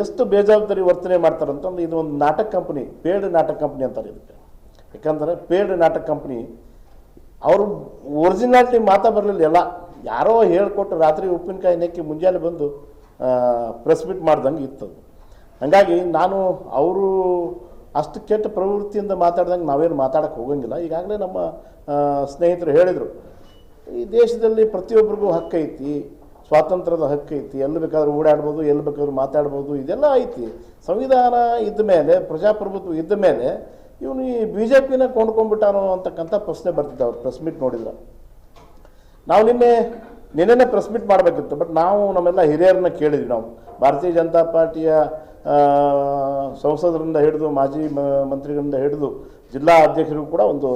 [SPEAKER 4] ಎಷ್ಟು ಬೇಜವಾಬ್ದಾರಿ ವರ್ತನೆ ಮಾಡ್ತಾರಂತಂದ್ರೆ, ಇದು ಒಂದು ನಾಟಕ ಕಂಪ್ನಿ, ಪೇಯ್ಡ್ ನಾಟಕ ಕಂಪ್ನಿ ಅಂತಾರೆ ಇದಕ್ಕೆ. ಯಾಕಂದರೆ ಪೇಯ್ಡ್ ನಾಟಕ ಕಂಪ್ನಿ ಅವರು ಒರಿಜಿನಾಲಿಟಿ ಮಾತಾ ಬರಲಿಲ್ಲ, ಎಲ್ಲ ಯಾರೋ ಹೇಳ್ಕೊಟ್ಟು ರಾತ್ರಿ ಉಪ್ಪಿನಕಾಯಿ ನೆಕ್ಕಿ ಮುಂಜಾನೆ ಬಂದು ಪ್ರೆಸ್ ಮೀಟ್ ಮಾಡ್ದಂಗೆ ಇತ್ತದು. ಹಾಗಾಗಿ ನಾನು ಅವರು ಅಷ್ಟು ಕೆಟ್ಟ ಪ್ರವೃತ್ತಿಯಿಂದ ಮಾತಾಡ್ದಂಗೆ ನಾವೇನು ಮಾತಾಡೋಕ್ಕೆ ಹೋಗಂಗಿಲ್ಲ. ಈಗಾಗಲೇ ನಮ್ಮ ಸ್ನೇಹಿತರು ಹೇಳಿದರು, ಈ ದೇಶದಲ್ಲಿ ಪ್ರತಿಯೊಬ್ಬರಿಗೂ ಹಕ್ಕೈತಿ, ಸ್ವಾತಂತ್ರ್ಯದ ಹಕ್ಕೈತಿ, ಎಲ್ಲಿ ಬೇಕಾದ್ರೂ ಓಡಾಡ್ಬೋದು, ಎಲ್ಲಿ ಬೇಕಾದ್ರೂ ಮಾತಾಡ್ಬೋದು, ಇದೆಲ್ಲ ಐತಿ. ಸಂವಿಧಾನ ಇದ್ದ ಮೇಲೆ, ಪ್ರಜಾಪ್ರಭುತ್ವ ಇದ್ದ ಮೇಲೆ ಇವನು ಈ ಬಿ ಜೆ ಪಿನ ಕೊಂಡ್ಕೊಂಡ್ಬಿಟ್ಟಾನೋ ಅಂತಕ್ಕಂಥ ಪ್ರಶ್ನೆ ಬರ್ತಿದ್ದೆ ಅವ್ರು ಪ್ರೆಸ್ ಮೀಟ್ ನೋಡಿದ್ರೆ. ನಾವು ನಿನ್ನೆ ಪ್ರೆಸ್ ಮೀಟ್ ಮಾಡಬೇಕಿತ್ತು, ಬಟ್ ನಾವು ನಮ್ಮೆಲ್ಲ ಹಿರಿಯರನ್ನ ಕೇಳಿದ್ವಿ. ನಾವು ಭಾರತೀಯ ಜನತಾ ಪಾರ್ಟಿಯ ಸಂಸದರಿಂದ ಹಿಡಿದು ಮಾಜಿ ಮಂತ್ರಿಗಳಿಂದ ಹಿಡಿದು ಜಿಲ್ಲಾ ಅಧ್ಯಕ್ಷರಿಗೂ ಕೂಡ ಒಂದು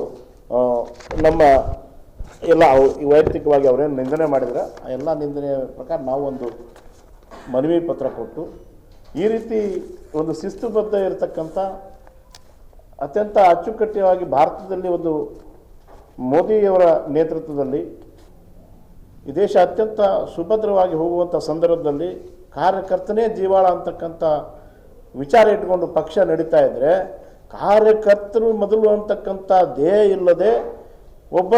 [SPEAKER 4] ನಮ್ಮ ಎಲ್ಲ ವೈಯಕ್ತಿಕವಾಗಿ ಅವರೇನು ನಿಂದನೆ ಮಾಡಿದ್ರೆ ಆ ಎಲ್ಲ ನಿಂದನೆ ಪ್ರಕಾರ ನಾವು ಒಂದು ಮನವಿ ಪತ್ರ ಕೊಟ್ಟು, ಈ ರೀತಿ ಒಂದು ಶಿಸ್ತುಬದ್ಧ ಇರತಕ್ಕಂಥ ಅತ್ಯಂತ ಅಚ್ಚುಕಟ್ಟಾಗಿ ಭಾರತದಲ್ಲಿ ಒಂದು ಮೋದಿಯವರ ನೇತೃತ್ವದಲ್ಲಿ ಈ ದೇಶ ಅತ್ಯಂತ ಸುಭದ್ರವಾಗಿ ಹೋಗುವಂಥ ಸಂದರ್ಭದಲ್ಲಿ ಕಾರ್ಯಕರ್ತನೇ ಜೀವಾಳ ಅಂತಕ್ಕಂಥ ವಿಚಾರ ಇಟ್ಕೊಂಡು ಪಕ್ಷ ನಡೀತಾ ಇದ್ದರೆ, ಕಾರ್ಯಕರ್ತರು ಮೊದಲು ಅಂತಕ್ಕಂಥ ಧ್ಯೇಯ ಇಲ್ಲದೆ ಒಬ್ಬ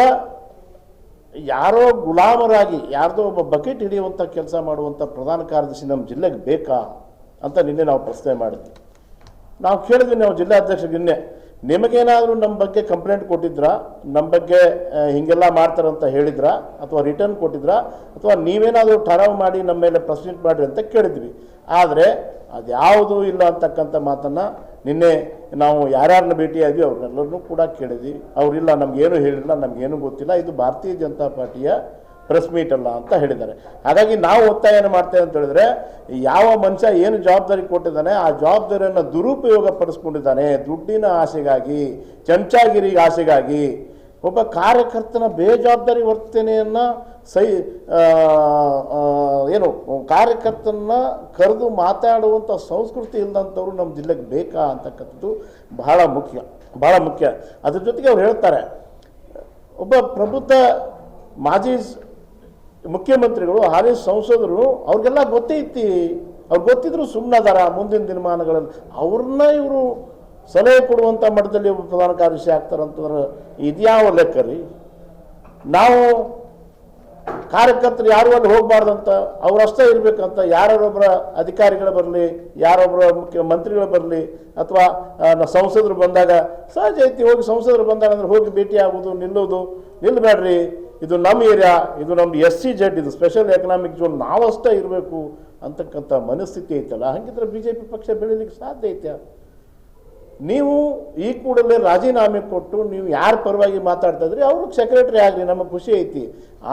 [SPEAKER 4] ಯಾರೋ ಗುಲಾಮರಾಗಿ ಯಾರ್ದೋ ಒಬ್ಬ ಬಕೆಟ್ ಹಿಡಿಯುವಂಥ ಕೆಲಸ ಮಾಡುವಂಥ ಪ್ರಧಾನ ಕಾರ್ಯದರ್ಶಿ ನಮ್ಮ ಜಿಲ್ಲೆಗೆ ಬೇಕಾ ಅಂತ ನಿನ್ನೆ ನಾವು ಪ್ರಶ್ನೆ ಮಾಡಿದ್ವಿ. ನಾವು ಕೇಳಿದ್ವಿ ನಾವು ಜಿಲ್ಲಾಧ್ಯಕ್ಷರಿಗೆ, ನಿಮಗೇನಾದರೂ ನಮ್ಮ ಬಗ್ಗೆ ಕಂಪ್ಲೇಂಟ್ ಕೊಟ್ಟಿದ್ರಾ, ನಮ್ಮ ಬಗ್ಗೆ ಹೀಗೆಲ್ಲ ಮಾಡ್ತಾರಂತ ಹೇಳಿದ್ರಾ, ಅಥವಾ ರಿಟರ್ನ್ ಕೊಟ್ಟಿದ್ರಾ, ಅಥವಾ ನೀವೇನಾದರೂ ಠರಾವ್ ಮಾಡಿ ನಮ್ಮ ಮೇಲೆ ಪ್ರೆಸಿಡೆಂಟ್ ಮಾಡಿರಿ ಅಂತ ಕೇಳಿದ್ವಿ. ಆದರೆ ಅದ್ಯಾವುದೂ ಇಲ್ಲ ಅಂತಕ್ಕಂಥ ಮಾತನ್ನು ನಿನ್ನೆ ನಾವು ಯಾರ್ಯಾರನ್ನ ಭೇಟಿಯಾದ್ವಿ ಅವ್ರನ್ನೆಲ್ಲರನ್ನೂ ಕೂಡ ಕೇಳಿದ್ವಿ. ಅವರಿಲ್ಲ, ನಮಗೇನು ಹೇಳಿಲ್ಲ, ನಮಗೇನು ಗೊತ್ತಿಲ್ಲ, ಇದು ಭಾರತೀಯ ಜನತಾ ಪಾರ್ಟಿಯ ಪ್ರೆಸ್ ಮೀಟ್ ಅಲ್ಲ ಅಂತ ಹೇಳಿದ್ದಾರೆ. ಹಾಗಾಗಿ ನಾವು ಒತ್ತಾಯ ಮಾಡ್ತೇವೆ ಅಂತ ಹೇಳಿದ್ರೆ, ಯಾವ ಮನುಷ್ಯ ಏನು ಜವಾಬ್ದಾರಿ ಕೊಟ್ಟಿದ್ದಾನೆ ಆ ಜವಾಬ್ದಾರಿಯನ್ನು ದುರುಪಯೋಗ ಪಡಿಸ್ಕೊಂಡಿದ್ದಾನೆ, ದುಡ್ಡಿನ ಆಸೆಗಾಗಿ, ಚಮಚಾಗಿರಿಗೆ ಆಸೆಗಾಗಿ ಒಬ್ಬ ಕಾರ್ಯಕರ್ತನ ಬೇಜವಾಬ್ದಾರಿ ವರ್ತನೆಯನ್ನು ಏನು ಕಾರ್ಯಕರ್ತನ ಕರೆದು ಮಾತಾಡುವಂಥ ಸಂಸ್ಕೃತಿ ಇಲ್ಲದಂಥವ್ರು ನಮ್ಮ ಜಿಲ್ಲೆಗೆ ಬೇಕಾ ಅಂತಕ್ಕಂಥದ್ದು ಬಹಳ ಮುಖ್ಯ. ಅದ್ರ ಜೊತೆಗೆ ಅವ್ರು ಹೇಳ್ತಾರೆ, ಒಬ್ಬ ಪ್ರಬುದ್ಧ ಮಾಜಿ ಮುಖ್ಯಮಂತ್ರಿಗಳು, ಹಾಲಿ ಸಂಸದರು, ಅವ್ರಿಗೆಲ್ಲ ಗೊತ್ತೈತಿ, ಅವ್ರು ಗೊತ್ತಿದ್ರು ಸುಮ್ಮನದಾರ. ಮುಂದಿನ ದಿನಮಾನಗಳಲ್ಲಿ ಅವ್ರನ್ನ ಇವರು ಸಲಹೆ ಕೊಡುವಂಥ ಮಟ್ಟದಲ್ಲಿ ಒಬ್ಬ ಪ್ರಧಾನ ಕಾರ್ಯದರ್ಶಿ ಆಗ್ತಾರಂತಂದ್ರೆ ಇದ್ಯಾವ ಲೆಕ್ಕ ರೀ? ನಾವು ಕಾರ್ಯಕರ್ತರು ಯಾರು ಅಲ್ಲಿ ಹೋಗಬಾರ್ದಂತ, ಅವರಷ್ಟೇ ಇರಬೇಕಂತ, ಯಾರೊಬ್ಬರ ಅಧಿಕಾರಿಗಳು ಬರಲಿ, ಯಾರೊಬ್ಬರ ಮುಖ್ಯಮಂತ್ರಿಗಳು ಬರಲಿ, ಅಥವಾ ಸಂಸದರು ಬಂದಾಗ ಸಹಜ ಐತಿ, ಹೋಗಿ ಸಂಸದರು ಬಂದಾಗ ಅಂದ್ರೆ ಹೋಗಿ ಭೇಟಿ ಆಗೋದು, ನಿಲ್ಲಬೇಡ್ರಿ, ಇದು ನಮ್ಮ ಏರಿಯಾ, ಇದು ನಮ್ದು SEZ, ಇದು ಸ್ಪೆಷಲ್ ಎಕನಾಮಿಕ್ ಝೋನ್, ನಾವಷ್ಟೇ ಇರಬೇಕು ಅಂತಕ್ಕಂಥ ಮನಸ್ಥಿತಿ ಐತಲ್ಲ. ಹಾಗಿದ್ರೆ BJP ಪಕ್ಷ ಬೆಳೀಲಿಕ್ಕೆ ಸಾಧ್ಯ ಐತೆ? ನೀವು ಈ ಕೂಡಲೇ ರಾಜೀನಾಮೆ ಕೊಟ್ಟು ನೀವು ಯಾರ ಪರವಾಗಿ ಮಾತಾಡ್ತಾ ಇದ್ರಿ ಅವ್ರಿಗೆ ಸೆಕ್ರೆಟರಿ ಆಗಲಿ, ನಮಗೆ ಖುಷಿ ಐತಿ.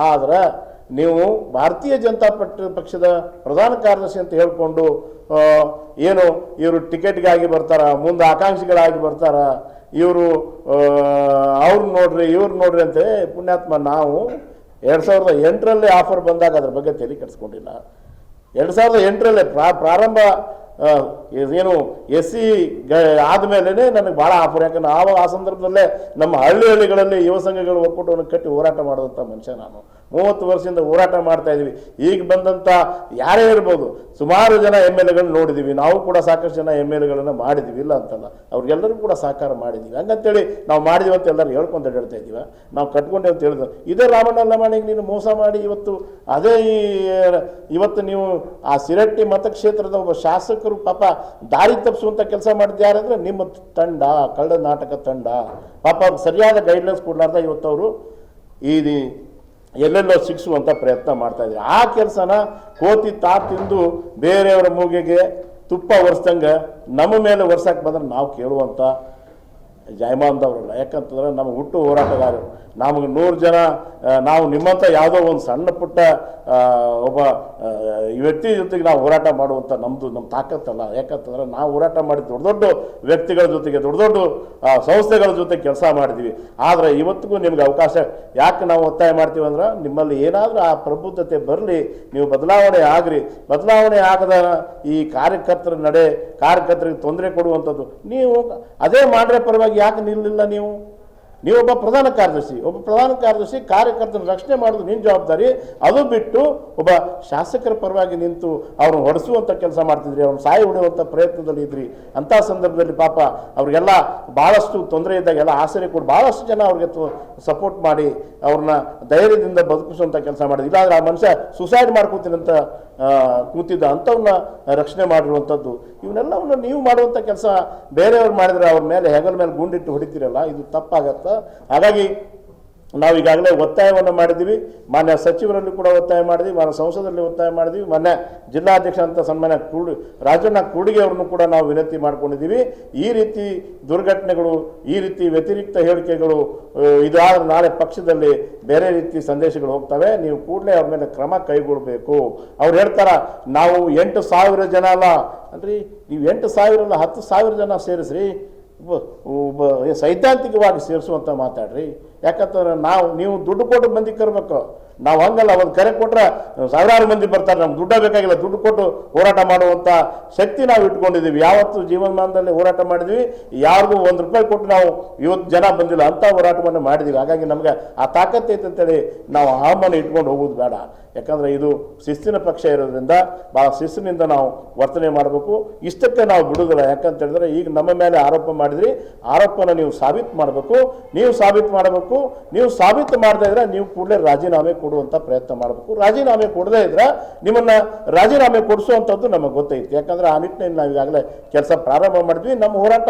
[SPEAKER 4] ಆದ್ರೆ ನೀವು ಭಾರತೀಯ ಜನತಾ ಪಕ್ಷದ ಪ್ರಧಾನ ಕಾರ್ಯದರ್ಶಿ ಅಂತ ಹೇಳ್ಕೊಂಡು ಏನು ಇವರು ಟಿಕೆಟ್ಗಾಗಿ ಬರ್ತಾರ, ಮುಂದೆ ಆಕಾಂಕ್ಷಿಗಳಾಗಿ ಬರ್ತಾರ, ಇವರು ಅವ್ರು ನೋಡ್ರಿ ಇವ್ರು ನೋಡ್ರಿ ಅಂತ. ಪುಣ್ಯಾತ್ಮ, ನಾವು 2008ರಲ್ಲಿ ಆಫರ್ ಬಂದಾಗ ಅದ್ರ ಬಗ್ಗೆ ತಲೆ ಕೆಡಿಸ್ಕೊಂಡಿಲ್ಲ. 2008ರಲ್ಲೇ ಪ್ರಾರಂಭ ಏನು SC ಆದಮೇಲೆ ನನಗೆ ಭಾಳ ಆಫರ್. ಯಾಕಂದ್ರೆ ಆ ಸಂದರ್ಭದಲ್ಲೇ ನಮ್ಮ ಹಳ್ಳಿಗಳಲ್ಲಿ ಯುವ ಸಂಘಗಳು ಒಕ್ಕೂಟವನ್ನು ಕಟ್ಟಿ ಹೋರಾಟ ಮಾಡೋದಂಥ ಮನುಷ್ಯ ನಾನು. 30 ವರ್ಷದಿಂದ ಹೋರಾಟ ಮಾಡ್ತಾ ಇದ್ದೀವಿ. ಈಗ ಬಂದಂಥ ಯಾರೇ ಇರ್ಬೋದು, ಸುಮಾರು ಜನ MLAಗಳನ್ನ ನೋಡಿದ್ದೀವಿ. ನಾವು ಕೂಡ ಸಾಕಷ್ಟು ಜನ MLAಗಳನ್ನ ಮಾಡಿದ್ದೀವಿ, ಇಲ್ಲ ಅಂತಲ್ಲ, ಅವ್ರಿಗೆಲ್ಲರೂ ಕೂಡ ಸಹಕಾರ ಮಾಡಿದ್ದೀವಿ. ಹಂಗಂತೇಳಿ ನಾವು ಮಾಡಿದೀವಿ ಅಂತ ಎಲ್ಲರೂ ಹೇಳ್ಕೊಂಡು ಹೇಳ್ತಾ ಇದ್ದೀವಿ, ನಾವು ಕಟ್ಕೊಂಡೇವೆ ಅಂತ ಹೇಳಿದ್ರು. ಇದೇ ರಾಮಣ್ಣ ಲಮಾಣಿಗೆ ನೀನು ಮೋಸ ಮಾಡಿ ಇವತ್ತು ನೀವು ಆ ಸಿರಟ್ಟಿ ಮತಕ್ಷೇತ್ರದ ಒಬ್ಬ ಶಾಸಕರು ಪಾಪ ದಾರಿ ತಪ್ಪಿಸುವಂಥ ಕೆಲಸ ಮಾಡಿದ್ದು ಯಾರಂದ್ರೆ ನಿಮ್ಮ ತಂಡ, ಕಳ್ಳ ನಾಟಕ ತಂಡ. ಪಾಪ ಸರಿಯಾದ ಗೈಡ್ಲೈನ್ಸ್ ಕೊಡಲಾರ್ದ ಇವತ್ತು ಅವರು ಎಲ್ಲೆಲ್ಲೋ ಶಿಕ್ಷುವಂಥ ಪ್ರಯತ್ನ ಮಾಡ್ತಾ ಇದ್ದಾರೆ. ಆ ಕೆಲಸನ ಕೋತಿ ತಿಂದು ಬೇರೆಯವರ ಮೂಗಿಗೆ ತುಪ್ಪ ಒರೆಸ್ದಂಗೆ ನಮ್ಮ ಮೇಲೆ ಒರ್ಸಕ್ಕೆ ಬಂದ್ರೆ ನಾವು ಕೇಳುವಂಥ ಜಯಮಾನದವರಲ್ಲ. ಯಾಕಂತಂದ್ರೆ ನಮ್ಮ ಹುಟ್ಟು ಹೋರಾಟಗಾರರು, ನಮಗೆ 100 ಜನ, ನಾವು ನಿಮ್ಮಂಥ ಯಾವುದೋ ಒಂದು ಸಣ್ಣ ಪುಟ್ಟ ಒಬ್ಬ ವ್ಯಕ್ತಿ ಜೊತೆಗೆ ನಾವು ಹೋರಾಟ ಮಾಡುವಂಥ ನಮ್ಮ ತಾಕತ್ತಲ್ಲ. ಯಾಕಂತಂದ್ರೆ ನಾವು ಹೋರಾಟ ಮಾಡಿ ದೊಡ್ಡ ದೊಡ್ಡ ವ್ಯಕ್ತಿಗಳ ಜೊತೆಗೆ, ದೊಡ್ಡ ದೊಡ್ಡ ಸಂಸ್ಥೆಗಳ ಜೊತೆ ಕೆಲಸ ಮಾಡಿದ್ವಿ. ಆದರೆ ಇವತ್ತಿಗೂ ನಿಮ್ಗೆ ಅವಕಾಶ ಯಾಕೆ ನಾವು ಒತ್ತಾಯ ಮಾಡ್ತೀವಿ ಅಂದ್ರೆ, ನಿಮ್ಮಲ್ಲಿ ಏನಾದರೂ ಆ ಪ್ರಬುದ್ಧತೆ ಬರಲಿ, ನೀವು ಬದಲಾವಣೆ ಆಗ್ರಿ. ಬದಲಾವಣೆ ಆಗದ ಈ ಕಾರ್ಯಕರ್ತರಿಗೆ ತೊಂದರೆ ಕೊಡುವಂಥದ್ದು ನೀವು ಅದೇ ಮಾಡ್ರೆ ಪರವಾಗಿ ಯಾಕೆ ನಿಲ್ಲಿಲ್ಲ? ನೀವೊಬ್ಬ ಪ್ರಧಾನ ಕಾರ್ಯದರ್ಶಿ ಕಾರ್ಯಕರ್ತನ ರಕ್ಷಣೆ ಮಾಡೋದು ನಿನ್ನ ಜವಾಬ್ದಾರಿ. ಅದು ಬಿಟ್ಟು ಒಬ್ಬ ಶಾಸಕರ ಪರವಾಗಿ ನಿಂತು ಅವ್ರನ್ನ ಹೊಡೆಸುವಂಥ ಕೆಲಸ ಮಾಡ್ತಿದ್ರಿ, ಅವ್ರನ್ನ ಸಾಯಿ ಹೊಡೆಯುವಂಥ ಪ್ರಯತ್ನದಲ್ಲಿ ಇದ್ರಿ. ಅಂಥ ಸಂದರ್ಭದಲ್ಲಿ ಪಾಪ ಅವ್ರಿಗೆಲ್ಲ ಭಾಳಷ್ಟು ತೊಂದರೆ ಇದ್ದಾಗ ಎಲ್ಲ ಆಸರೆ ಕೊಟ್ಟು ಭಾಳಷ್ಟು ಜನ ಅವ್ರಿಗೆ ಸಪೋರ್ಟ್ ಮಾಡಿ ಅವ್ರನ್ನ ಧೈರ್ಯದಿಂದ ಬದುಕಿಸುವಂಥ ಕೆಲಸ ಮಾಡಿದ್ರು. ಇಲ್ಲಾಂದ್ರೆ ಆ ಮನುಷ್ಯ ಸುಸೈಡ್ ಮಾಡ್ಕೋತೀನಂತ ಕೂತಿದ್ದ ಅಂಥವನ್ನ ರಕ್ಷಣೆ ಮಾಡಿರುವಂಥದ್ದು. ಇವನ್ನೆಲ್ಲವನ್ನು ನೀವು ಮಾಡುವಂಥ ಕೆಲಸ ಬೇರೆಯವ್ರು ಮಾಡಿದರೆ ಅವ್ರ ಮೇಲೆ ಹೆಗಲ ಮೇಲೆ ಗುಂಡಿಟ್ಟು ಹೊಡಿತೀರಲ್ಲ, ಇದು ತಪ್ಪಾಗತ್ತೆ. ಹಾಗಾಗಿ ನಾವು ಈಗಾಗಲೇ ಒತ್ತಾಯವನ್ನು ಮಾಡಿದ್ದೀವಿ. ಮಾನ್ಯ ಸಚಿವರಲ್ಲಿ ಕೂಡ ಒತ್ತಾಯ ಮಾಡಿದ್ವಿ, ಮಾನ್ಯ ಸಂಸದರಲ್ಲಿ ಒತ್ತಾಯ ಮಾಡಿದ್ವಿ, ಮಾನ್ಯ ಜಿಲ್ಲಾಧ್ಯಕ್ಷ ಅಂತ ಸನ್ಮಾನ್ಯ ರಾಜಣ್ಣ ಕೂಡಿಗೆ ಅವ್ರನ್ನು ಕೂಡ ನಾವು ವಿನಂತಿ ಮಾಡ್ಕೊಂಡಿದ್ದೀವಿ. ಈ ರೀತಿ ದುರ್ಘಟನೆಗಳು, ಈ ರೀತಿ ವ್ಯತಿರಿಕ್ತ ಹೇಳಿಕೆಗಳು ಇದಾದ್ರೆ ನಾಳೆ ಪಕ್ಷದಲ್ಲಿ ಬೇರೆ ರೀತಿ ಸಂದೇಶಗಳು ಹೋಗ್ತವೆ. ನೀವು ಕೂಡಲೇ ಅವ್ರ ಮೇಲೆ ಕ್ರಮ ಕೈಗೊಳ್ಳಬೇಕು. ಅವ್ರು ಹೇಳ್ತಾರ ನಾವು 8,000 ಜನ ಅಲ್ಲ ಅಂದ್ರಿ, ನೀವು 8,000 ಅಲ್ಲ 10,000 ಜನ ಸೇರಿಸ್ರಿ, ಸೈದ್ಧಾಂತಿಕವಾಗಿ ಸೇರಿಸುವಂತ ಮಾತಾಡ್ರಿ. ಯಾಕಂತಂದ್ರೆ ನೀವು ದುಡ್ಡು ಕೊಟ್ಟು ಮಂದಿ ಕರ್ಬೇಕು, ನಾವು ಹಂಗಲ್ಲ. ಒಂದು ಕರೆ ಕೊಟ್ರೆ ಸಾವಿರಾರು ಮಂದಿ ಬರ್ತಾರೆ, ನಮ್ಗೆ ದುಡ್ಡ ಬೇಕಾಗಿಲ್ಲ, ದುಡ್ಡು ಕೊಟ್ಟು ಹೋರಾಟ ಮಾಡುವಂಥ ಶಕ್ತಿ ನಾವು ಇಟ್ಕೊಂಡಿದ್ದೀವಿ. ಯಾವತ್ತು ಜೀವನಮಾನದಲ್ಲಿ ಹೋರಾಟ ಮಾಡಿದ್ವಿ, ಯಾರಿಗೂ ₹1 ಕೊಟ್ಟು ನಾವು ಇವತ್ತು ಜನ ಬಂದಿಲ್ಲ, ಅಂಥ ಹೋರಾಟವನ್ನು ಮಾಡಿದ್ದೀವಿ. ಹಾಗಾಗಿ ನಮ್ಗೆ ಆ ತಾಕತ್ತು ಐತೆ ಅಂತೇಳಿ ನಾವು ಅಹಮಾನ ಇಟ್ಕೊಂಡು ಹೋಗೋದು ಬೇಡ. ಯಾಕಂದರೆ ಇದು ಶಿಸ್ತಿನ ಪಕ್ಷ ಇರೋದ್ರಿಂದ ಭಾಳ ಶಿಸ್ತಿನಿಂದ ನಾವು ವರ್ತನೆ ಮಾಡಬೇಕು. ಇಷ್ಟಕ್ಕೆ ನಾವು ಬಿಡುವುದಿಲ್ಲ. ಯಾಕಂತ ಹೇಳಿದ್ರೆ ಈಗ ನಮ್ಮ ಮೇಲೆ ಆರೋಪ ಮಾಡಿದ್ರಿ, ಆರೋಪನ ನೀವು ಸಾಬೀತು ಮಾಡಬೇಕು. ನೀವು ಸಾಬೀತು ಮಾಡದೇ ಇದ್ರೆ ನೀವು ಕೂಡಲೇ ರಾಜೀನಾಮೆ ಕೊಡುವಂಥ ಪ್ರಯತ್ನ ಮಾಡಬೇಕು. ರಾಜೀನಾಮೆ ಕೊಡದೇ ಇದ್ರೆ ನಿಮ್ಮನ್ನ ರಾಜೀನಾಮೆ ಕೊಡಿಸುವಂಥದ್ದು ನಮಗೆ ಗೊತ್ತೈತಿ. ಯಾಕಂದ್ರೆ ಆ ನಿಟ್ಟಿನಲ್ಲಿ ನಾವು ಈಗಾಗಲೇ ಕೆಲಸ ಪ್ರಾರಂಭ ಮಾಡಿದ್ವಿ. ನಮ್ಮ ಹೋರಾಟ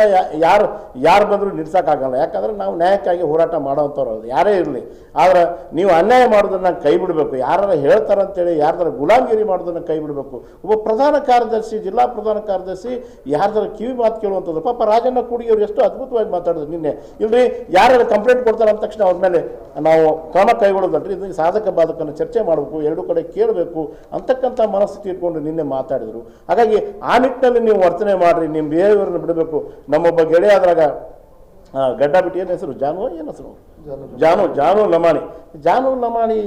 [SPEAKER 4] ಯಾರು ಬಂದರೂ ನಿಲ್ಸೋಕ್ಕಾಗಲ್ಲ. ಯಾಕಂದ್ರೆ ನಾವು ನ್ಯಾಯಕ್ಕಾಗಿ ಹೋರಾಟ ಮಾಡೋವಂಥವ್ರು ಯಾರೇ ಇರಲಿ. ಆದ್ರೆ ನೀವು ಅನ್ಯಾಯ ಮಾಡೋದನ್ನ ಕೈ ಬಿಡಬೇಕು. ಯಾರು ಹೇಳ್ತಾರಂತೇಳಿ ಯಾರ್ದಾರ ಗುಲಾಮಗಿರಿ ಮಾಡೋದನ್ನ ಕೈ ಬಿಡಬೇಕು. ಒಬ್ಬ ಪ್ರಧಾನ ಕಾರ್ಯದರ್ಶಿ, ಜಿಲ್ಲಾ ಪ್ರಧಾನ ಕಾರ್ಯದರ್ಶಿ ಯಾರ್ದಾರ ಕಿವಿ ಮಾತು ಕೇಳುವಂಥದ್ದು. ಪಾಪ ರಾಜಣ್ಣ ಕೂಡಿಗೆ ಅವರು ಎಷ್ಟು ಅದ್ಭುತವಾಗಿ ಮಾತಾಡಿದ್ರು ನಿನ್ನೆ. ಇಲ್ರಿ ಯಾರು ಕಂಪ್ಲೇಂಟ್ ಕೊಡ್ತಾರೆ ಅಂದ ತಕ್ಷಣ ಅವ್ರ ಮೇಲೆ ನಾವು ಕ್ರಮ ಕೈಗೊಳ್ಳೋದಲ್ರಿ, ಇದು ಸಾಧಕ ಬಾಧಕನ್ನು ಚರ್ಚೆ ಮಾಡಬೇಕು, ಎರಡು ಕಡೆ ಕೇಳಬೇಕು ಅಂತಕ್ಕಂಥ ಮನಸ್ಥಿತಿ ಇಟ್ಕೊಂಡು ನಿನ್ನೆ ಮಾತಾಡಿದರು. ಹಾಗಾಗಿ ಆ ನಿಟ್ಟಿನಲ್ಲಿ ನೀವು ವರ್ತನೆ ಮಾಡಿರಿ, ನಿಮ್ಮ ಬಿಹೇವಿಯರ್ನ ಬಿಡಬೇಕು. ನಮ್ಮೊಬ್ಬ ಗೆಳೆಯಾದ್ರಾಗ ಗಡ್ಡ ಬಿಟ್ಟು ಏನು ಹೆಸರು, ಜಾನು ಲಮಾಣಿ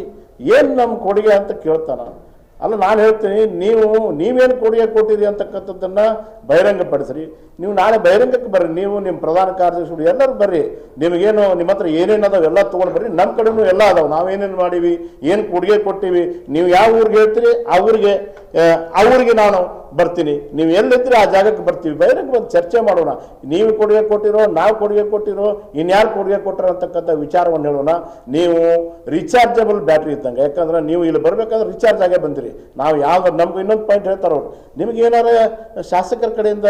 [SPEAKER 4] ಏನು ನಮ್ಮ ಕೊಡುಗೆ ಅಂತ ಕೇಳ್ತಾನ. ಅಲ್ಲ, ನಾನು ಹೇಳ್ತೀನಿ, ನೀವೇನು ಕೊಡುಗೆ ಕೊಟ್ಟಿರಿ ಅಂತಕ್ಕಂಥದ್ದನ್ನು ಬಹಿರಂಗಪಡಿಸ್ರಿ. ನೀವು ನಾಳೆ ಬಹಿರಂಗಕ್ಕೆ ಬರ್ರಿ, ನೀವು ನಿಮ್ಮ ಪ್ರಧಾನ ಕಾರ್ಯದರ್ಶಿಗಳು ಎಲ್ಲರೂ ಬರ್ರಿ, ನಿಮಗೇನು ನಿಮ್ಮ ಹತ್ರ ಏನೇನು ಅದಾವೆ ಎಲ್ಲ ತೊಗೊಂಡು ಬರ್ರಿ. ನಮ್ಮ ಕಡೆನೂ ಎಲ್ಲ ಅದಾವೆ, ನಾವೇನೇನು ಮಾಡೀವಿ, ಏನು ಕೊಡುಗೆ ಕೊಟ್ಟಿವಿ, ನೀವು ಯಾವ ಊರಿಗೆ ಹೇಳ್ತೀರಿ ಆ ಊರಿಗೆ ನಾನು ಬರ್ತೀನಿ, ನೀವು ಎಲ್ಲಿದ್ದರೆ ಆ ಜಾಗಕ್ಕೆ ಬರ್ತೀವಿ, ಬಹಿರಂಗ ಬಂದು ಚರ್ಚೆ ಮಾಡೋಣ. ನೀವು ಕೊಡುಗೆ ಕೊಟ್ಟಿರೋ, ನಾವು ಕೊಡುಗೆ ಕೊಟ್ಟಿರೋ, ಇನ್ಯಾರು ಕೊಡುಗೆ ಕೊಟ್ಟರು ಅಂತಕ್ಕಂಥ ವಿಚಾರವನ್ನು ಹೇಳೋಣ. ನೀವು ರಿಚಾರ್ಜಬಲ್ ಬ್ಯಾಟ್ರಿ ಇದ್ದಂಗೆ, ಯಾಕಂದ್ರೆ ನೀವು ಇಲ್ಲಿ ಬರಬೇಕಾದ್ರೆ ರಿಚಾರ್ಜ್ ಆಗೇ ಬಂದಿರಿ. ನಾವು ಯಾವ್ದು ನಮ್ಗೆ ಇನ್ನೊಂದು ಪಾಯಿಂಟ್ ಹೇಳ್ತಾರೆ ಅವ್ರು, ನಿಮ್ಗೆ ಏನಾರ ಶಾಸಕರ ಕಡೆಯಿಂದ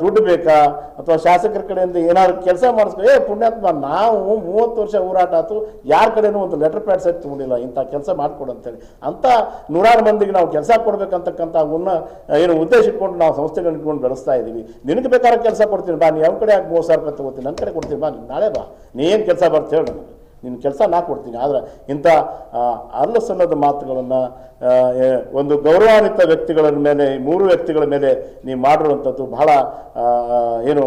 [SPEAKER 4] ದುಡ್ಡು ಬೇಕಾ ಅಥವಾ ಶಾಸಕರ ಕಡೆಯಿಂದ ಏನಾದ್ರು ಕೆಲಸ ಮಾಡಿಸ್ಕೊ, ಪುಣ್ಯಾತ್ಮ, ನಾವು 30 ವರ್ಷ ಹೋರಾಟ ಆಯ್ತು, ಯಾರ ಕಡೆನೂ ಒಂದು ಲೆಟರ್ ಪ್ಯಾಡ್ ಸೆಟ್ ತೊಗೊಂಡಿಲ್ಲ ಇಂಥ ಕೆಲಸ ಮಾಡಿಕೊಡು ಅಂತೇಳಿ. ಅಂಥ ನೂರಾರು ಮಂದಿಗೆ ನಾವು ಕೆಲಸ ಕೊಡ್ಬೇಕಂತಕ್ಕಂಥ ಏನು ಉದ್ದೇಶ ಇಟ್ಕೊಂಡು ನಾವು ಸಂಸ್ಥೆಗಳನ್ನ ಇಟ್ಕೊಂಡು ಬೆಳೆಸ್ತಾ ಇದ್ದೀವಿ. ನಿನಗೆ ಬೇಕಾದ್ರೆ ಕೆಲಸ ಕೊಡ್ತೀನಿ ಬಾ, ನೀವು ಯಾವ ಕಡೆ 30,000 ರೂಪಾಯಿ ತೊಗೋತೀನಿ, ನನ್ನ ಕಡೆ ಕೊಡ್ತೀನಿ ಬಾ, ನಾಳೆ ಬಾ, ನೀ ಏನು ಕೆಲಸ ಬರ್ತ ಹೇಳಿ, ನನಗೆ ನಿನ್ನ ಕೆಲಸ ನಾ ಕೊಡ್ತೀನಿ. ಆದರೆ ಇಂಥ ಅಲ್ಲ ಸಲ್ಲದ ಮಾತುಗಳನ್ನು ಒಂದು ಗೌರವಾನ್ವಿತ ವ್ಯಕ್ತಿಗಳ ಮೇಲೆ, 3 ವ್ಯಕ್ತಿಗಳ ಮೇಲೆ ನೀವು ಮಾಡಿರುವಂಥದ್ದು ಬಹಳ ಏನು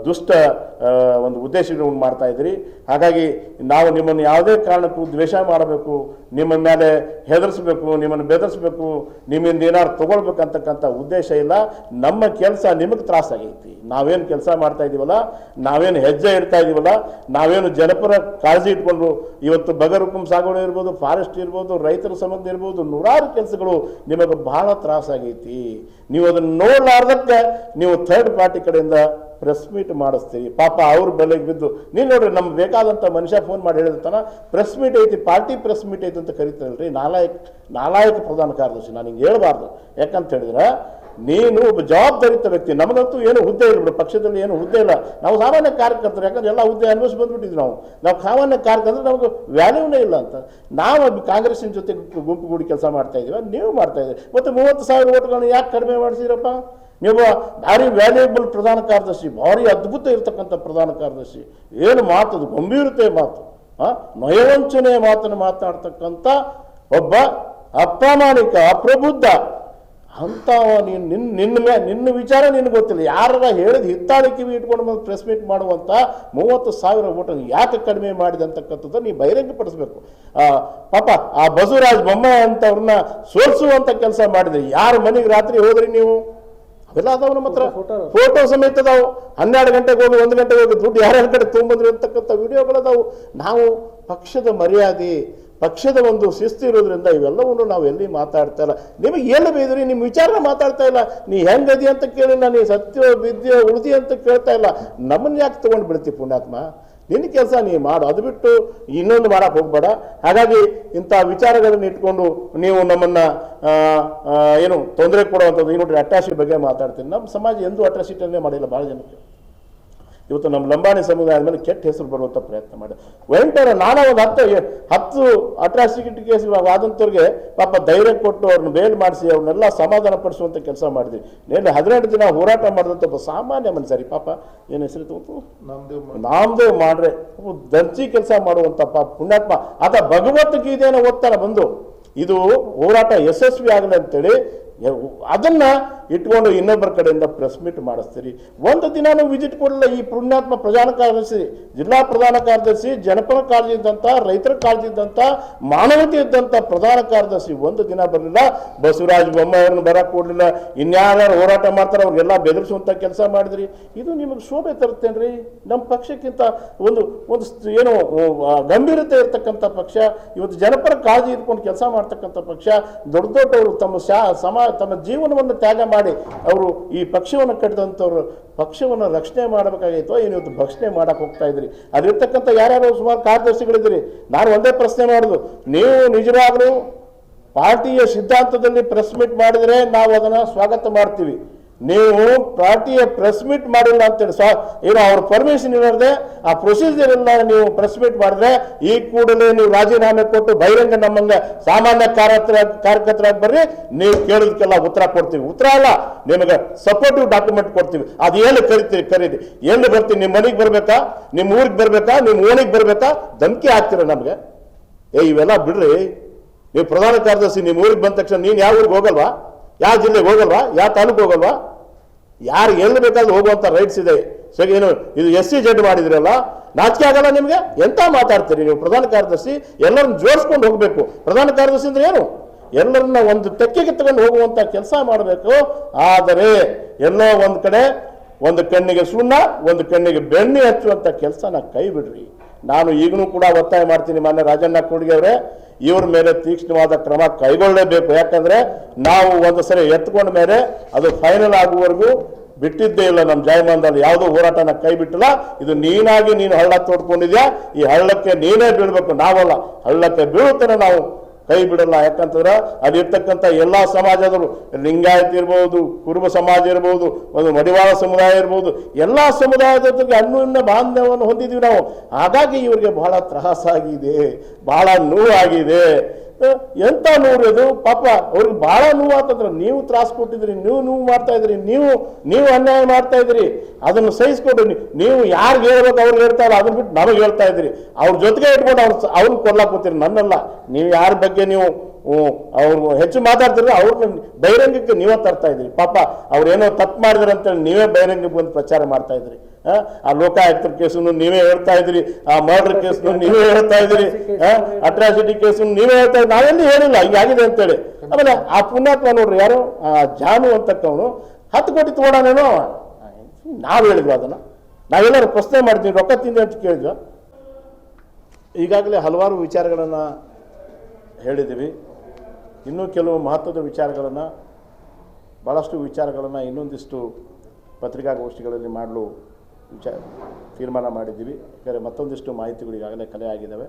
[SPEAKER 4] ದುಷ್ಟ ಒಂದು ಉದ್ದೇಶಗಳನ್ನು ಮಾಡ್ತಾ ಇದ್ದೀರಿ. ಹಾಗಾಗಿ ನಾವು ನಿಮ್ಮನ್ನು ಯಾವುದೇ ಕಾರಣಕ್ಕೂ ದ್ವೇಷ ಮಾಡಬೇಕು, ನಿಮ್ಮ ಮೇಲೆ ಹೆದರಿಸ್ಬೇಕು, ನಿಮ್ಮನ್ನು ಬೆದರಿಸ್ಬೇಕು, ನಿಮ್ಮಿಂದ ಏನಾದ್ರು ತೊಗೊಳ್ಬೇಕಂತಕ್ಕಂಥ ಉದ್ದೇಶ ಇಲ್ಲ. ನಮ್ಮ ಕೆಲಸ ನಿಮಗೆ ತ್ರಾಸಾಗೈತಿ. ನಾವೇನು ಕೆಲಸ ಮಾಡ್ತಾ ಇದ್ದೀವಲ್ಲ, ನಾವೇನು ಹೆಜ್ಜೆ ಇಡ್ತಾ ಇದ್ದೀವಲ್ಲ, ನಾವೇನು ಜನಪರ ಕಾಳಜಿ ಇಟ್ಕೊಂಡು ಇವತ್ತು ಬಗರುಕುಂ ಸಾಗುವಳಿ ಇರ್ಬೋದು, ಫಾರೆಸ್ಟ್ ಇರ್ಬೋದು, ರೈತರ ಸಂಬಂಧ ಇರ್ಬೋದು, ನೂರಾರು ಕೆಲಸಗಳು ನಿಮಗೆ ಬಹಳ ತ್ರಾಸಾಗೈತಿ. ನೀವು ಅದನ್ನು ನೋಡಲಾರ್ದಕ್ಕೆ ನೀವು ಥರ್ಡ್ ಪಾರ್ಟಿ ಕಡೆಯಿಂದ ಪ್ರೆಸ್ ಮೀಟ್ ಮಾಡಿಸ್ತೀರಿ. ಪಾಪ ಅವ್ರ ಬೆಲೆಗೆ ಬಿದ್ದು ನೀವು ನೋಡ್ರಿ, ನಮ್ಗೆ ಬೇಕಾದಂಥ ಮನುಷ್ಯ ಫೋನ್ ಮಾಡಿ ಹೇಳಿರ್ತಾನ, ಪ್ರೆಸ್ ಮೀಟ್ ಐತಿ, ಪಾರ್ಟಿ ಪ್ರೆಸ್ ಮೀಟ್ ಐತಿ ಅಂತ ಕರಿತಾರಲ್ರಿ. ನಾಲಾಯಕ ಪ್ರಧಾನ ಕಾರ್ಯದರ್ಶಿ ನಾನು ಹಿಂಗೆ ಹೇಳ್ಬಾರ್ದು. ಯಾಕಂತ ಹೇಳಿದ್ರೆ ನೀನು ಒಬ್ಬ ಜವಾಬ್ದಾರಿತ ವ್ಯಕ್ತಿ. ನಮಗಂತೂ ಏನು ಹುದ್ದೆ ಇಲ್ಲ ಬಿಡು, ಪಕ್ಷದಲ್ಲಿ ಏನು ಹುದ್ದೆ ಇಲ್ಲ, ನಾವು ಸಾಮಾನ್ಯ ಕಾರ್ಯಕರ್ತರು. ಯಾಕಂದ್ರೆ ಎಲ್ಲ ಹುದ್ದೆ ಅನ್ವಯಿಸಿ ಬಂದ್ಬಿಟ್ಟಿದ್ವಿ ನಾವು ಸಾಮಾನ್ಯ ಕಾರ್ಯಕರ್ತರು, ನಮಗೆ ವ್ಯಾಲ್ಯೂನೇ ಇಲ್ಲ ಅಂತ. ನಾವು ಕಾಂಗ್ರೆಸ್ಸಿನ ಜೊತೆ ಗುಂಪುಗೂಡಿ ಕೆಲಸ ಮಾಡ್ತಾ ಇದೀವಿ, ನೀವು ಮಾಡ್ತಾ ಇದ್ದೀವಿ. ಮತ್ತು 30,000 ಓಟ್ಗಳನ್ನು ಯಾಕೆ ಕಡಿಮೆ ಮಾಡಿಸಿರಪ್ಪ? ನೀವು ಭಾರಿ ವ್ಯಾಲ್ಯೂಬಲ್ ಪ್ರಧಾನ ಕಾರ್ಯದರ್ಶಿ, ಭಾರಿ ಅದ್ಭುತ ಇರತಕ್ಕಂಥ ಪ್ರಧಾನ ಕಾರ್ಯದರ್ಶಿ. ಏನು ಮಾತದು, ಗಂಭೀರತೆ ಮಾತು, ನಯವಂಚನೆ ಮಾತನ್ನು ಮಾತನಾಡ್ತಕ್ಕಂಥ ಒಬ್ಬ ಅಪ್ರಾಮಾಣಿಕ, ಅಪ್ರಬುದ್ಧ ಅಂಥವ ನೀನು. ನಿನ್ನ ವಿಚಾರ ನಿನಗೆ ಗೊತ್ತಿಲ್ಲ. ಯಾರ ಹೇಳಿದ ಹಿತ್ತಾಳಿ ಕಿವಿ ಇಟ್ಕೊಂಡು ಬಂದು ಪ್ರೆಸ್ ಮೀಟ್ ಮಾಡುವಂಥ 30,000 ಓಟನ್ನು ಯಾಕೆ ಕಡಿಮೆ ಮಾಡಿದೆ ಅಂತಕ್ಕಂಥದ್ದು ನೀವು ಬಹಿರಂಗಪಡಿಸ್ಬೇಕು. ಪಾಪ ಆ ಬಸವರಾಜ ಬೊಮ್ಮಾಯಿ ಅಂತವ್ರನ್ನ ಸೋಲಿಸುವಂಥ ಕೆಲಸ ಮಾಡಿದ್ರಿ. ಯಾರ ಮನೆಗೆ ರಾತ್ರಿ ಹೋದ್ರಿ ನೀವು? ಅವೆಲ್ಲ ಅದಾವ ನಮ್ಮ ಹತ್ರ, ಫೋಟೋ ಸಮೇತ ಅದಾವು. 12 ಗಂಟೆಗೆ ಹೋಗಿ 1 ಗಂಟೆಗೆ ಹೋಗಿ ದುಡ್ಡು ಯಾರ್ಯಾರ ಕಡೆ ತೊಗೊಂಬಂದ್ರಿ ಅಂತಕ್ಕಂಥ ವಿಡಿಯೋಗಳದಾವು. ನಾವು ಪಕ್ಷದ ಮರ್ಯಾದೆ, ಪಕ್ಷದ ಒಂದು ಶಿಸ್ತು ಇರೋದ್ರಿಂದ ಇವೆಲ್ಲವನ್ನು ನಾವು ಎಲ್ಲಿ ಮಾತಾಡ್ತಾ ಇಲ್ಲ. ನಿಮಗೆ ಏನು ಬೇದ್ರಿ, ನಿಮ್ಮ ವಿಚಾರ ಮಾತಾಡ್ತಾ ಇಲ್ಲ. ನೀ ಹೆಂಗದಿ ಅಂತ ಕೇಳಿಲ್ಲ, ನೀ ಸತ್ಯ ವಿದ್ಯೆ ಉಳಿದಿ ಅಂತ ಕೇಳ್ತಾ ಇಲ್ಲ. ನಮ್ಮನ್ನು ಯಾಕೆ ತೊಗೊಂಡು ಬಿಡ್ತಿ ಪುಣ್ಯಾತ್ಮ? ನಿನ್ನ ಕೆಲಸ ನೀ ಮಾಡು, ಅದು ಬಿಟ್ಟು ಇನ್ನೊಂದು ಮಾಡಕ್ಕೆ ಹೋಗ್ಬೇಡ. ಹಾಗಾಗಿ ಇಂಥ ವಿಚಾರಗಳನ್ನು ಇಟ್ಕೊಂಡು ನೀವು ನಮ್ಮನ್ನು ಏನು ತೊಂದರೆ ಕೊಡುವಂಥದ್ದು. ನೋಡ್ರಿ, ಅಟ್ರಾಸಿಟಿ ಬಗ್ಗೆ ಮಾತಾಡ್ತೀನಿ. ನಮ್ಮ ಸಮಾಜ ಎಂದೂ ಅಟ್ರಾಸಿಟಿಯನ್ನೇ ಮಾಡಿಲ್ಲ. ಭಾಳ ಜನಕ್ಕೆ ಇವತ್ತು ನಮ್ಮ ಲಂಬಾಣಿ ಸಮುದಾಯದ ಮೇಲೆ ಕೆಟ್ಟ ಹೆಸರು ಬರುವಂಥ ಪ್ರಯತ್ನ ಮಾಡಿ ವೆಂಟರ ನಾನಾ ಒಂದು 10 ಅಟ್ರಾಸಿಟಿ ಕೇಸ್ ಆದಂಥವ್ರಿಗೆ ಪಾಪ ಧೈರ್ಯ ಕೊಟ್ಟು ಅವ್ರನ್ನ ಬೇಲ್ ಮಾಡಿಸಿ ಅವ್ರನ್ನೆಲ್ಲ ಸಮಾಧಾನ ಪಡಿಸುವಂಥ ಕೆಲಸ ಮಾಡಿದ್ವಿ. ನೇಲೆ 18 ದಿನ ಹೋರಾಟ ಮಾಡಿದಂಥ ಒಬ್ಬ ಸಾಮಾನ್ಯ ಮನುಷ್ಯರಿ, ಪಾಪ ಏನು ಹೆಸರು ತಗೊಂಡು ನಾಮದೇವ್ ಮಾಡ್ರೆ ದರ್ಜಿ ಕೆಲಸ ಮಾಡುವಂಥ ಪಾಪ ಪುಣ್ಯಾತ್ಮ ಆತ ಭಗವದ್ಗೀತೆಯನ್ನು ಓದ್ತಾನೆ ಬಂದು. ಇದು ಹೋರಾಟ ಯಶಸ್ವಿ ಆಗಲಿ ಅಂತೇಳಿ ಅದನ್ನ ಇಟ್ಕೊಂಡು ಇನ್ನೊಬ್ಬರ ಕಡೆಯಿಂದ ಪ್ರೆಸ್ ಮೀಟ್ ಮಾಡಿಸ್ತೀರಿ. ಒಂದು ದಿನಾನು ವಿಸಿಟ್ ಕೊಡಲಿಲ್ಲ ಈ ಪುಣ್ಯಾತ್ಮ ಪ್ರಧಾನ ಕಾರ್ಯದರ್ಶಿ, ಜಿಲ್ಲಾ ಪ್ರಧಾನ ಕಾರ್ಯದರ್ಶಿ, ಜನಪರ ಕಾಳಜಿ ಇದ್ದಂಥ, ರೈತರ ಕಾಳಜಿ ಇದ್ದಂಥ, ಮಾನವತೆ ಇದ್ದಂಥ ಪ್ರಧಾನ ಕಾರ್ಯದರ್ಶಿ ಒಂದು ದಿನ ಬರಲಿಲ್ಲ. ಬಸವರಾಜ ಬೊಮ್ಮಾಯಿ ಅವ್ರನ್ನ ಬರಕ್ಕೆ ಕೊಡಲಿಲ್ಲ. ಇನ್ಯಾರು ಹೋರಾಟ ಮಾಡ್ತಾರೆ ಅವ್ರಿಗೆಲ್ಲ ಬೆದರಿಸುವಂಥ ಕೆಲಸ ಮಾಡಿದ್ರಿ. ಇದು ನಿಮಗೆ ಶೋಭೆ ತರುತ್ತೇನ್ರಿ? ನಮ್ಮ ಪಕ್ಷಕ್ಕಿಂತ ಒಂದು ಏನು ಗಂಭೀರತೆ ಇರ್ತಕ್ಕಂಥ ಪಕ್ಷ, ಇವತ್ತು ಜನಪರ ಕಾಳಜಿ ಇಟ್ಕೊಂಡು ಕೆಲಸ ಮಾಡ್ತಕ್ಕಂಥ ಪಕ್ಷ, ದೊಡ್ಡವರು ತಮ್ಮ ಜೀವನವನ್ನು ತ್ಯಾಗ ಮಾಡಿ ಅವರು ಈ ಪಕ್ಷವನ್ನು ಕಟ್ಟಿದಂಥವ್ರು ಪಕ್ಷವನ್ನು ರಕ್ಷಣೆ ಮಾಡಬೇಕಾಗಿತ್ತು. ಏನು ಇವತ್ತು ಭಕ್ಷಣೆ ಮಾಡಕ್ಕೆ ಹೋಗ್ತಾ ಇದ್ರಿ. ಅದಿರ್ತಕ್ಕಂಥ ಯಾರ್ಯಾರು ಸುಮಾರು ಕಾರ್ಯದರ್ಶಿಗಳಿದ್ದೀರಿ. ನಾನು ಒಂದೇ ಪ್ರಶ್ನೆ ಮಾಡೋದು, ನೀವು ನಿಜವಾಗ್ಲೂ ಪಾರ್ಟಿಯ ಸಿದ್ಧಾಂತದಲ್ಲಿ ಪ್ರೆಸ್ ಮೀಟ್ ಮಾಡಿದರೆ ನಾವು ಅದನ್ನು ಸ್ವಾಗತ ಮಾಡ್ತೀವಿ. ನೀವು ಪಾರ್ಟಿಯ ಪ್ರೆಸ್ ಮೀಟ್ ಮಾಡಿಲ್ಲ ಅಂತೇಳಿ ಏನು ಅವ್ರ ಪರ್ಮಿಷನ್ ಇರೋದೇ ಆ ಪ್ರೊಸೀಜರ್ ಎಲ್ಲ ನೀವು ಪ್ರೆಸ್ ಮೀಟ್ ಮಾಡಿದ್ರೆ ಈ ಕೂಡಲೇ ನೀವು ರಾಜೀನಾಮೆ ಕೊಟ್ಟು ಬಹಿರಂಗ ನಮ್ಮಂಗೆ ಸಾಮಾನ್ಯ ಕಾರ್ಯಕರ್ತರಾಗಿ ಬರ್ರಿ, ನೀವು ಕೇಳೋದಕ್ಕೆಲ್ಲ ಉತ್ತರ ಕೊಡ್ತೀವಿ. ಉತ್ತರ ಅಲ್ಲ, ನಿಮಗೆ ಸಪೋರ್ಟಿವ್ ಡಾಕ್ಯುಮೆಂಟ್ ಕೊಡ್ತೀವಿ. ಅದು ಏನು ಕರೀರಿ, ಎಲ್ಲಿ ಬರ್ತೀವಿ? ನಿಮ್ಮ ಮನೆಗೆ ಬರ್ಬೇಕಾ, ನಿಮ್ಮ ಊರಿಗೆ ಬರ್ಬೇಕಾ, ನಿಮ್ಮ ಓಣಿಗೆ ಬರ್ಬೇಕಾ? ಧಮಕಿ ಹಾಕ್ತೀರ ನಮಗೆ? ಇವೆಲ್ಲ ಬಿಡ್ರಿ. ನೀವು ಪ್ರಧಾನ ಕಾರ್ಯದರ್ಶಿ, ನಿಮ್ಮ ಊರಿಗೆ ಬಂದ ತಕ್ಷಣ ನೀನು ಯಾವ ಊರಿಗೆ ಹೋಗಲ್ವಾ? ಯಾವ ಜಿಲ್ಲೆಗೆ ಹೋಗಲ್ವಾ? ಯಾವ ತಾಲೂಕು ಹೋಗಲ್ವಾ? ಯಾರು ಎಲ್ಲಿ ಬೇಕಾದ್ರೂ ಹೋಗುವಂಥ ರೈಟ್ಸ್ ಇದೆ. ಸೊ ಏನು ಇದು SC ಮಾಡಿದ್ರಲ್ಲ, ನಾಚಿಕೆ ಆಗಲ್ಲ ನಿಮಗೆ? ಎಂತ ಮಾತಾಡ್ತೀರಿ ನೀವು? ಪ್ರಧಾನ ಕಾರ್ಯದರ್ಶಿ ಎಲ್ಲರನ್ನು ಜೋಡಿಸ್ಕೊಂಡು ಹೋಗಬೇಕು. ಪ್ರಧಾನ ಕಾರ್ಯದರ್ಶಿ ಅಂದ್ರೆ ಏನು? ಎಲ್ಲರನ್ನ ಒಂದು ತೆಕ್ಕೆಗೆ ತಗೊಂಡು ಹೋಗುವಂಥ ಕೆಲಸ ಮಾಡಬೇಕು. ಆದರೆ ಎಲ್ಲೋ ಒಂದು ಕಡೆ ಒಂದು ಕಣ್ಣಿಗೆ ಸುಣ್ಣ ಒಂದು ಕಣ್ಣಿಗೆ ಬೆಣ್ಣೆ ಹಚ್ಚುವಂಥ ಕೆಲಸನ ಕೈ ಬಿಡ್ರಿ. ನಾನು ಈಗಲೂ ಕೂಡ ಒತ್ತಾಯ ಮಾಡ್ತೀನಿ, ಮಾನ್ಯ ರಾಜಣ್ಣ ಕೂಡ್ಗೆ ಅವರೇ, ಇವ್ರ ಮೇಲೆ ತೀಕ್ಷ್ಣವಾದ ಕ್ರಮ ಕೈಗೊಳ್ಳಲೇಬೇಕು. ಯಾಕಂದ್ರೆ ನಾವು ಒಂದು ಸರಿ ಎತ್ಕೊಂಡ ಮೇಲೆ ಅದು ಫೈನಲ್ ಆಗುವವರೆಗೂ ಬಿಟ್ಟಿದ್ದೇ ಇಲ್ಲ. ನಮ್ಮ ಜಾಯಮಾನದಲ್ಲಿ ಯಾವುದೋ ಹೋರಾಟನ ಕೈ ಬಿಟ್ಟಿಲ್ಲ. ಇದು ನೀನಾಗಿ ನೀನು ಹಳ್ಳ ತೋಡ್ಕೊಂಡಿದ್ಯಾ, ಈ ಹಳ್ಳಕ್ಕೆ ನೀನೇ ಬೀಳ್ಬೇಕು, ನಾವಲ್ಲ. ಹಳ್ಳಕ್ಕೆ ಬೀಳುತ್ತಾನೆ ನಾವು ಕೈ ಬಿಡಲ್ಲ. ಯಾಕಂತಂದ್ರೆ ಅಲ್ಲಿರ್ತಕ್ಕಂಥ ಎಲ್ಲ ಸಮಾಜದವರು, ಲಿಂಗಾಯತ್ ಇರ್ಬೋದು, ಕುರುಬ ಸಮಾಜ ಇರ್ಬೋದು, ಒಂದು ಮಡಿವಾಳ ಸಮುದಾಯ ಇರ್ಬೋದು, ಎಲ್ಲ ಸಮುದಾಯದ ಜೊತೆಗೆ ಅನ್ಯೋನ್ಯ ಬಾಂಧವ್ಯವನ್ನು ಹೊಂದಿದ್ದೀವಿ ನಾವು. ಹಾಗಾಗಿ ಇವರಿಗೆ ಬಹಳ ತ್ರಾಸಾಗಿದೆ, ಬಹಳ ನೋವಾಗಿದೆ. ಎಂತ ನೋವು ಇದು ಪಾಪ, ಅವ್ರಿಗೆ ಬಹಳ ನೋವು ಆಗ್ತದ್ರ. ನೀವು ತ್ರಾಸ ಕೊಟ್ಟಿದ್ರಿ, ನೀವು ನೋವು ಮಾಡ್ತಾ ಇದ್ರಿ, ನೀವು ಅನ್ಯಾಯ ಮಾಡ್ತಾ ಇದ್ರಿ, ಅದನ್ನು ಸಹಿಸ್ಕೊಡ್ರಿ. ನೀವು ಯಾರಿಗೆ ಹೇಳ್ಬೇಕು ಅವ್ರಿಗೆ ಹೇಳ್ತಾರಲ್ಲ, ಅದನ್ನ ಬಿಟ್ಟು ನಮಗೆ ಹೇಳ್ತಾ ಇದ್ರಿ. ಅವ್ರ ಜೊತೆಗೆ ಇಟ್ಕೊಂಡು ಅವ್ರನ್ನ ಕೊಡ್ಲಾಕ್ ಹೋಗ್ತೀರಿ, ನನ್ನಲ್ಲ. ನೀವು ಯಾರ ಬಗ್ಗೆ ನೀವು ಅವ್ರು ಹೆಚ್ಚು ಮಾತಾಡ್ತಿದ್ರೆ ಅವ್ರನ್ನ ಬಹಿರಂಗಕ್ಕೆ ನೀವೇ ತರ್ತಾ ಇದ್ರಿ. ಪಾಪ ಅವ್ರೇನೋ ತಪ್ಪು ಮಾಡಿದ್ರೆ ಅಂತೇಳಿ ನೀವೇ ಬಹಿರಂಗಕ್ಕೆ ಬಂದು ಪ್ರಚಾರ ಮಾಡ್ತಾ ಇದ್ರಿ. ಆ ಲೋಕಾಯುಕ್ತರ ಕೇಸನ್ನು ನೀವೇ ಹೇಳ್ತಾ ಇದ್ರಿ, ಆ ಮರ್ಡರ್ ಕೇಸನ್ನು ನೀವೇ ಹೇಳ್ತಾ ಇದ್ರಿ, ಅಟ್ರಾಸಿಟಿ ಕೇಸನ್ನು ನೀವೇ ಹೇಳ್ತಾ ಇದ್ರಿ. ನಾವೆಲ್ಲಿ ಹೇಳಿಲ್ಲ ಹಿಂಗಾಗಿದೆ ಅಂತೇಳಿ. ಆಮೇಲೆ ಆ ಪುಣ್ಯಾತ್ಮ ನೋಡ್ರಿ, ಯಾರು ಜಾನು ಅಂತಕ್ಕವನು 10 ಕೋಟಿ ತಗೊಳ್ಳೋನೇನೋ ನಾವು ಹೇಳಿದ್ವಿ. ಅದನ್ನ ನಾವೆಲ್ಲರೂ ಪ್ರಶ್ನೆ ಮಾಡ್ತೀವಿ, ರೊಕ್ಕ ತಿಂದೆ ಅಂತ ಕೇಳಿದ್ವಿ. ಈಗಾಗಲೇ ಹಲವಾರು ವಿಚಾರಗಳನ್ನು ಹೇಳಿದ್ದೀವಿ. ಇನ್ನೂ ಕೆಲವು ಮಹತ್ವದ ವಿಚಾರಗಳನ್ನು, ಭಾಳಷ್ಟು ವಿಚಾರಗಳನ್ನು ಇನ್ನೊಂದಿಷ್ಟು ಪತ್ರಿಕಾಗೋಷ್ಠಿಗಳಲ್ಲಿ ಮಾಡಲು ತೀರ್ಮಾನ ಮಾಡಿದ್ದೀವಿ. ಯಾಕಂದರೆ ಮತ್ತೊಂದಿಷ್ಟು ಮಾಹಿತಿಗಳು ಈಗಾಗಲೇ ಕಲೆ ಆಗಿದ್ದಾವೆ.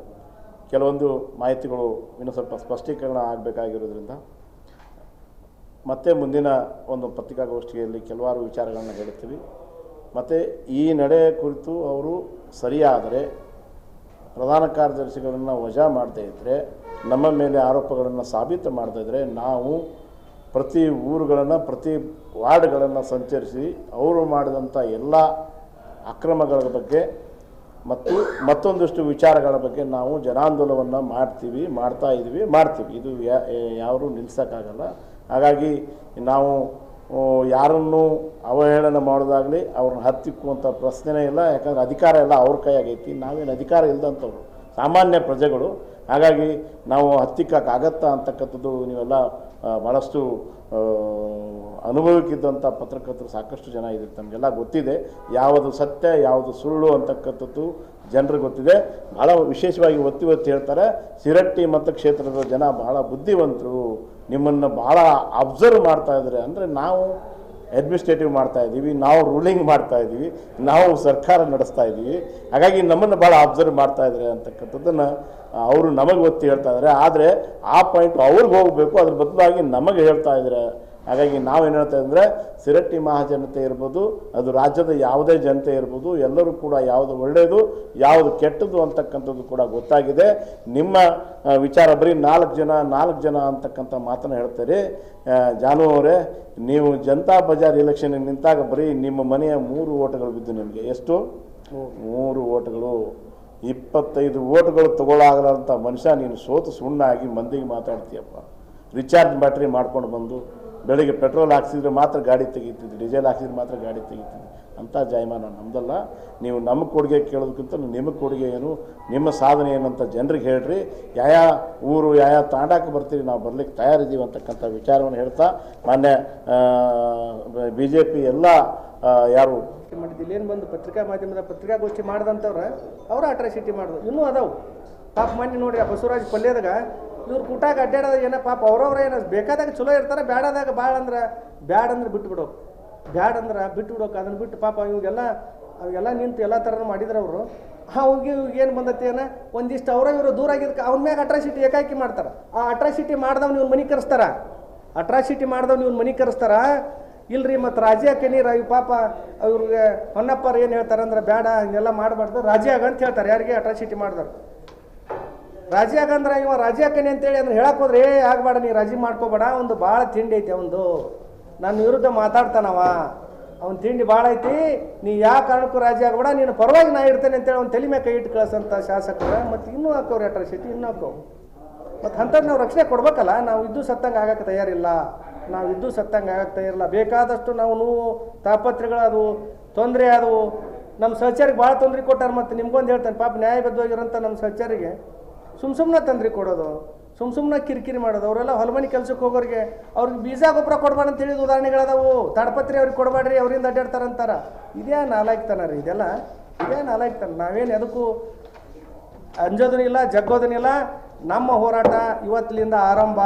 [SPEAKER 4] ಕೆಲವೊಂದು ಮಾಹಿತಿಗಳು ಇನ್ನೂ ಸ್ವಲ್ಪ ಸ್ಪಷ್ಟೀಕರಣ ಆಗಬೇಕಾಗಿರೋದ್ರಿಂದ ಮತ್ತೆ ಮುಂದಿನ ಒಂದು ಪತ್ರಿಕಾಗೋಷ್ಠಿಯಲ್ಲಿ ಕೆಲವಾರು ವಿಚಾರಗಳನ್ನು ಹೇಳುತ್ತೀವಿ. ಮತ್ತು ಈ ನಡೆ ಕುರಿತು ಅವರು ಸರಿಯಾದರೆ, ಪ್ರಧಾನ ಕಾರ್ಯದರ್ಶಿಗಳನ್ನು ವಜಾ ಮಾಡದೇ ಇದ್ದರೆ, ನಮ್ಮ ಮೇಲೆ ಆರೋಪಗಳನ್ನು ಸಾಬೀತು ಮಾಡದೇ ಇದ್ದರೆ, ನಾವು ಪ್ರತಿ ಊರುಗಳನ್ನು, ಪ್ರತಿ ವಾರ್ಡ್ಗಳನ್ನು ಸಂಚರಿಸಿ ಅವರು ಮಾಡಿದಂಥ ಎಲ್ಲ ಅಕ್ರಮಗಳ ಬಗ್ಗೆ ಮತ್ತು ಮತ್ತೊಂದಿಷ್ಟು ವಿಚಾರಗಳ ಬಗ್ಗೆ ನಾವು ಜನಾಂದೋಲನವನ್ನು ಮಾಡ್ತೀವಿ. ಇದು ಯಾರೂ ನಿಲ್ಲಿಸೋಕ್ಕಾಗಲ್ಲ. ಹಾಗಾಗಿ ನಾವು ಯಾರನ್ನು ಅವಹೇಳನ ಮಾಡೋದಾಗಲಿ, ಅವ್ರನ್ನ ಹತ್ತಿಕ್ಕುವಂಥ ಪ್ರಶ್ನೆನೇ ಇಲ್ಲ. ಯಾಕಂದರೆ ಅಧಿಕಾರ ಎಲ್ಲ ಅವ್ರ ಕೈಯಾಗೈತಿ. ನಾವೇನು ಅಧಿಕಾರ ಇಲ್ದಂಥವ್ರು, ಸಾಮಾನ್ಯ ಪ್ರಜೆಗಳು. ಹಾಗಾಗಿ ನಾವು ಹತ್ತಿಕ್ಕಾಗತ್ತಾ ಅಂತಕ್ಕಂಥದ್ದು ನೀವೆಲ್ಲ ಭಾಳಷ್ಟು ಅನುಭವಕ್ಕಿದ್ದಂಥ ಪತ್ರಕರ್ತರು ಸಾಕಷ್ಟು ಜನ ಇದೆ, ತಮಗೆಲ್ಲ ಗೊತ್ತಿದೆ. ಯಾವುದು ಸತ್ಯ ಯಾವುದು ಸುಳ್ಳು ಅಂತಕ್ಕಂಥದ್ದು ಜನರಿಗೆ ಗೊತ್ತಿದೆ. ಭಾಳ ವಿಶೇಷವಾಗಿ ಒತ್ತಿ ಹೇಳ್ತಾರೆ, ಸಿರಟ್ಟಿ ಮತಕ್ಷೇತ್ರದ ಜನ ಬಹಳ ಬುದ್ಧಿವಂತರು, ನಿಮ್ಮನ್ನು ಭಾಳ ಅಬ್ಸರ್ವ್ ಮಾಡ್ತಾ ಇದ್ದಾರೆ. ಅಂದರೆ ನಾವು ಅಡ್ಮಿನಿಸ್ಟ್ರೇಟಿವ್ ಮಾಡ್ತಾ ಇದ್ದೀವಿ, ನಾವು ರೂಲಿಂಗ್ ಮಾಡ್ತಾ ಇದ್ದೀವಿ, ನಾವು ಸರ್ಕಾರ ನಡೆಸ್ತಾ ಇದ್ದೀವಿ. ಹಾಗಾಗಿ ನಮ್ಮನ್ನು ಭಾಳ ಅಬ್ಸರ್ವ್ ಮಾಡ್ತಾ ಇದ್ದಾರೆ ಅಂತಕ್ಕಂಥದ್ದನ್ನು ಅವರು ನಮಗೆ ಒತ್ತಿ ಹೇಳ್ತಾ ಇದ್ದಾರೆ. ಆದರೆ ಆ ಪಾಯಿಂಟ್ ಅವ್ರಿಗೆ ಹೋಗಬೇಕು, ಅದ್ರ ಬದಲಾಗಿ ನಮಗೆ ಹೇಳ್ತಾ ಇದ್ದಾರೆ. ಹಾಗಾಗಿ ನಾವೇನು ಹೇಳ್ತಾ ಅಂದರೆ, ಸಿರಟ್ಟಿ ಮಹಾಜನತೆ ಇರ್ಬೋದು, ಅದು ರಾಜ್ಯದ ಯಾವುದೇ ಜನತೆ ಇರ್ಬೋದು, ಎಲ್ಲರೂ ಕೂಡ ಯಾವುದು ಒಳ್ಳೆಯದು ಯಾವುದು ಕೆಟ್ಟದ್ದು ಅಂತಕ್ಕಂಥದ್ದು ಕೂಡ ಗೊತ್ತಾಗಿದೆ. ನಿಮ್ಮ ವಿಚಾರ ಬರೀ 4 ಜನ ಅಂತಕ್ಕಂಥ ಮಾತನ್ನು ಹೇಳ್ತಾರೆ. ಜಾನು ಅವರೇ, ನೀವು ಜನತಾ ಬಜಾರ್ ಎಲೆಕ್ಷನ್ಗೆ ನಿಂತಾಗ ಬರೀ ನಿಮ್ಮ ಮನೆಯ 3 ಓಟ್ಗಳು ಬಿದ್ದು ನಿಮಗೆ. ಎಷ್ಟು? 3 ಓಟ್ಗಳು. 25 ಓಟ್ಗಳು ತಗೊಳ್ಳಾಗಲಂಥ ಮನುಷ್ಯ ನೀನು ಸೋತು ಸುಣ್ಣಾಗಿ ಮಂದಿಗೆ ಮಾತಾಡ್ತೀಯಪ್ಪ. ರಿಚಾರ್ಜ್ ಬ್ಯಾಟ್ರಿ ಮಾಡ್ಕೊಂಡು ಬಂದು ಬೆಳಿಗ್ಗೆ ಪೆಟ್ರೋಲ್ ಹಾಕ್ಸಿದ್ರೆ ಮಾತ್ರ ಗಾಡಿ ತೆಗಿತಿದ್ವಿ, ಡೀಸೆಲ್ ಹಾಕ್ಸಿದ್ರೆ ಮಾತ್ರ ಗಾಡಿ ತೆಗಿತಿದ್ವಿ. ಅಂಥ ಜಾಯಮಾನ ನಮ್ಮದಲ್ಲ. ನೀವು ನಮ್ಮ ಕೊಡುಗೆ ಕೇಳೋದಕ್ಕಿಂತ ನಿಮಗೆ ಕೊಡುಗೆ ಏನು, ನಿಮ್ಮ ಸಾಧನೆ ಏನಂತ ಜನರಿಗೆ ಹೇಳ್ರಿ. ಯಾವ ಊರು ಯಾವ ತಾಂಡಕ್ಕೆ ಬರ್ತೀರಿ, ನಾವು ಬರ್ಲಿಕ್ಕೆ ತಯಾರಿದ್ದೀವಿ ಅಂತಕ್ಕಂಥ ವಿಚಾರವನ್ನು ಹೇಳ್ತಾ, ಮಾನ್ಯ BJP ಎಲ್ಲ ಯಾರು
[SPEAKER 3] ಮಾಡಿದ್ದು ಏನು ಬಂದು ಪತ್ರಿಕಾ ಮಾಧ್ಯಮದ ಪತ್ರಿಕಾಗೋಷ್ಠಿ ಮಾಡ್ದಂಥವ್ರು ಅವ್ರು ಅಟ್ರಾಸಿಟಿ ಮಾಡೋದು ಇನ್ನೂ ಅದಾವು. ಪಾಪ ಮೊನ್ನೆ ನೋಡ್ರಿ, ಆ ಬಸವರಾಜ್ ಪಲ್ಯದಾಗ ಇವ್ರು ಕೂಟಾಗ ಅಡ್ಡಾಡೋದು ಏನೋ ಪಾಪ ಅವ್ರವ್ರ ಏನೋ ಬೇಕಾದಾಗ ಚಲೋ ಇರ್ತಾರೆ, ಬ್ಯಾಡಾದಾಗ ಬ್ಯಾಡ ಅಂದ್ರೆ ಬಿಟ್ಬಿಡೋಕೆ, ಅದನ್ನು ಬಿಟ್ಟು ಪಾಪ ಅವೆಲ್ಲ ನಿಂತು ಎಲ್ಲ ಥರ ಮಾಡಿದ್ರು ಅವರು. ಅವ್ರಿಗೆ ಏನು ಬಂದತ್ತೆ ಏನೋ ಒಂದಿಷ್ಟು ಇವರು ದೂರ ಆಗಿದ್ದಕ್ಕೆ ಅವ್ನ ಮ್ಯಾಗ ಅಟ್ರಾಸಿಟಿ ಏಕಾಕಿ ಮಾಡ್ತಾರೆ. ಆ ಅಟ್ರಾಸಿಟಿ ಮಾಡ್ದವ್ ನೀವು ಮನೆ ಕರೆಸ್ತಾರ, ಇಲ್ರಿ. ಮತ್ತು ರಾಜಿ ಹಾಕೇನಿ ಪಾಪ ಅವ್ರಿಗೆ ಹೊನ್ನಪ್ಪರು ಏನು ಹೇಳ್ತಾರೆ ಬೇಡ ಹಿಂಗೆಲ್ಲ ಮಾಡಬಾರ್ದು, ರಾಜಿ ಆಗ ಅಂತ ಹೇಳ್ತಾರೆ. ಯಾರಿಗೆ? ಅಟ್ರಾಸಿಟಿ ಮಾಡಿದ್ರು. ರಾಜಿ ಆಗಂದ್ರೆ ಇವ ರಾಜಿ ಹಾಕೇನಿ ಅಂತೇಳಿ ಅಂದ್ರೆ ಹೇಳಕ್ಕೆ ಹೋದ್ರೆ ಆಗಬೇಡ, ನೀ ರಾಜಿ ಮಾಡ್ಕೋಬೇಡ, ಒಂದು ಭಾಳ ತಿಂಡಿ ಐತಿ ಅವಂದು, ನನ್ನ ವಿರುದ್ಧ ಮಾತಾಡ್ತಾನವ, ಅವ್ನ ತಿಂಡಿ ಭಾಳ ಐತಿ, ನೀ ಯಾವ ಕಾರಣಕ್ಕೂ ರಾಜಿ ಆಗಬೇಡ, ನೀನು ಪರವಾಗಿ ನಾ ಇಡ್ತೇನೆ ಅಂತೇಳಿ ಅವ್ನು ತಲೆ ಮೇಲೆ ಕೈ ಇಟ್ಟು ಕಳಿಸಂತ ಶಾಸಕರು ಮತ್ತು ಇನ್ನೂ ಹಾಕೋರು ಅಟ್ರಾಸಿಟಿ, ಇನ್ನೂ ಹಾಕೋವು. ಮತ್ತು ಅಂಥದ್ದು ನಾವು ರಕ್ಷಣೆ ಕೊಡ್ಬೇಕಲ್ಲ. ನಾವು ಇದ್ದು ಸತ್ತಂಗೆ ಆಗಕ್ಕೆ ತಯಾರಿಲ್ಲ, ಬೇಕಾದಷ್ಟು ನಾವು ನೋವು ತಾಪತ್ರೆಗಳದು ತೊಂದರೆ ಆದವು. ನಮ್ಮ ಸಹಚರಿಗೆ ಭಾಳ ತೊಂದರೆ ಕೊಟ್ಟಾರ. ಮತ್ತು ನಿಮ್ಗೊಂದು ಹೇಳ್ತಾನೆ, ಪಾಪ ನ್ಯಾಯಬದ್ಧವಾಗಿರೋಂಥ ನಮ್ಮ ಸಹಚರಿಗೆ ಸುಮ್ಮನೆ ತೊಂದರೆ ಕೊಡೋದು, ಸುಮ್ಮನೆ ಕಿರಿಕಿರಿ ಮಾಡೋದು. ಅವರೆಲ್ಲ ಹೊಲಮನೆ ಕೆಲಸಕ್ಕೆ ಹೋಗೋರಿಗೆ ಅವ್ರಿಗೆ ಬೀಜ ಗೊಬ್ಬರ ಕೊಡ್ಬೇಡ ಅಂತ ಹೇಳಿದ ಉದಾಹರಣೆಗಳದಾವು. ತಾಡ್ಪತ್ರಿ ಅವ್ರಿಗೆ ಕೊಡಬೇಡ್ರಿ, ಅವರಿಂದ ಅಡ್ಡಾಡ್ತಾರಂತಾರ. ಇದೇ ನಾಲಾಯ್ತಾನ ರೀ ಇದೆಲ್ಲ, ಇದೇ ನಾಲಾಯ್ತಾನ. ನಾವೇನು ಅದಕ್ಕೂ ಅಂಜೋದನಿಲ್ಲ, ಜಗ್ಗೋದನಿಲ್ಲ. ನಮ್ಮ ಹೋರಾಟ ಇವತ್ತಿನಿಂದ ಆರಂಭ.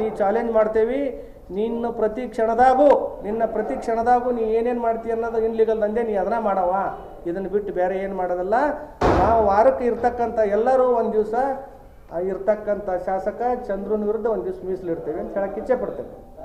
[SPEAKER 3] ನೀ ಚಾಲೆಂಜ್ ಮಾಡ್ತೇವಿ. ನಿನ್ನ ಪ್ರತಿ ಕ್ಷಣದಾಗೂ ನೀ ಏನೇನು ಮಾಡ್ತೀಯ ಅನ್ನೋದು ಇನ್ಲೀಗಲ್ ದಂಧೆ, ನೀ ಅದನ್ನ ಮಾಡವ. ಇದನ್ನು ಬಿಟ್ಟು ಬೇರೆ ಏನು ಮಾಡೋದಲ್ಲ. ನಾವು ವಾರಕ್ಕೆ ಇರ್ತಕ್ಕಂಥ ಎಲ್ಲರೂ ಒಂದು ದಿವಸ ಇರ್ತಕ್ಕಂಥ ಶಾಸಕ ಚಂದ್ರನ ವಿರುದ್ಧ ಒಂದು ದಿವಸ ಮೀಸಲಿಡ್ತೇವೆ ಅಂತ ಹೇಳಕ್ಕೆ ಇಚ್ಛೆ ಪಡ್ತೇವೆ.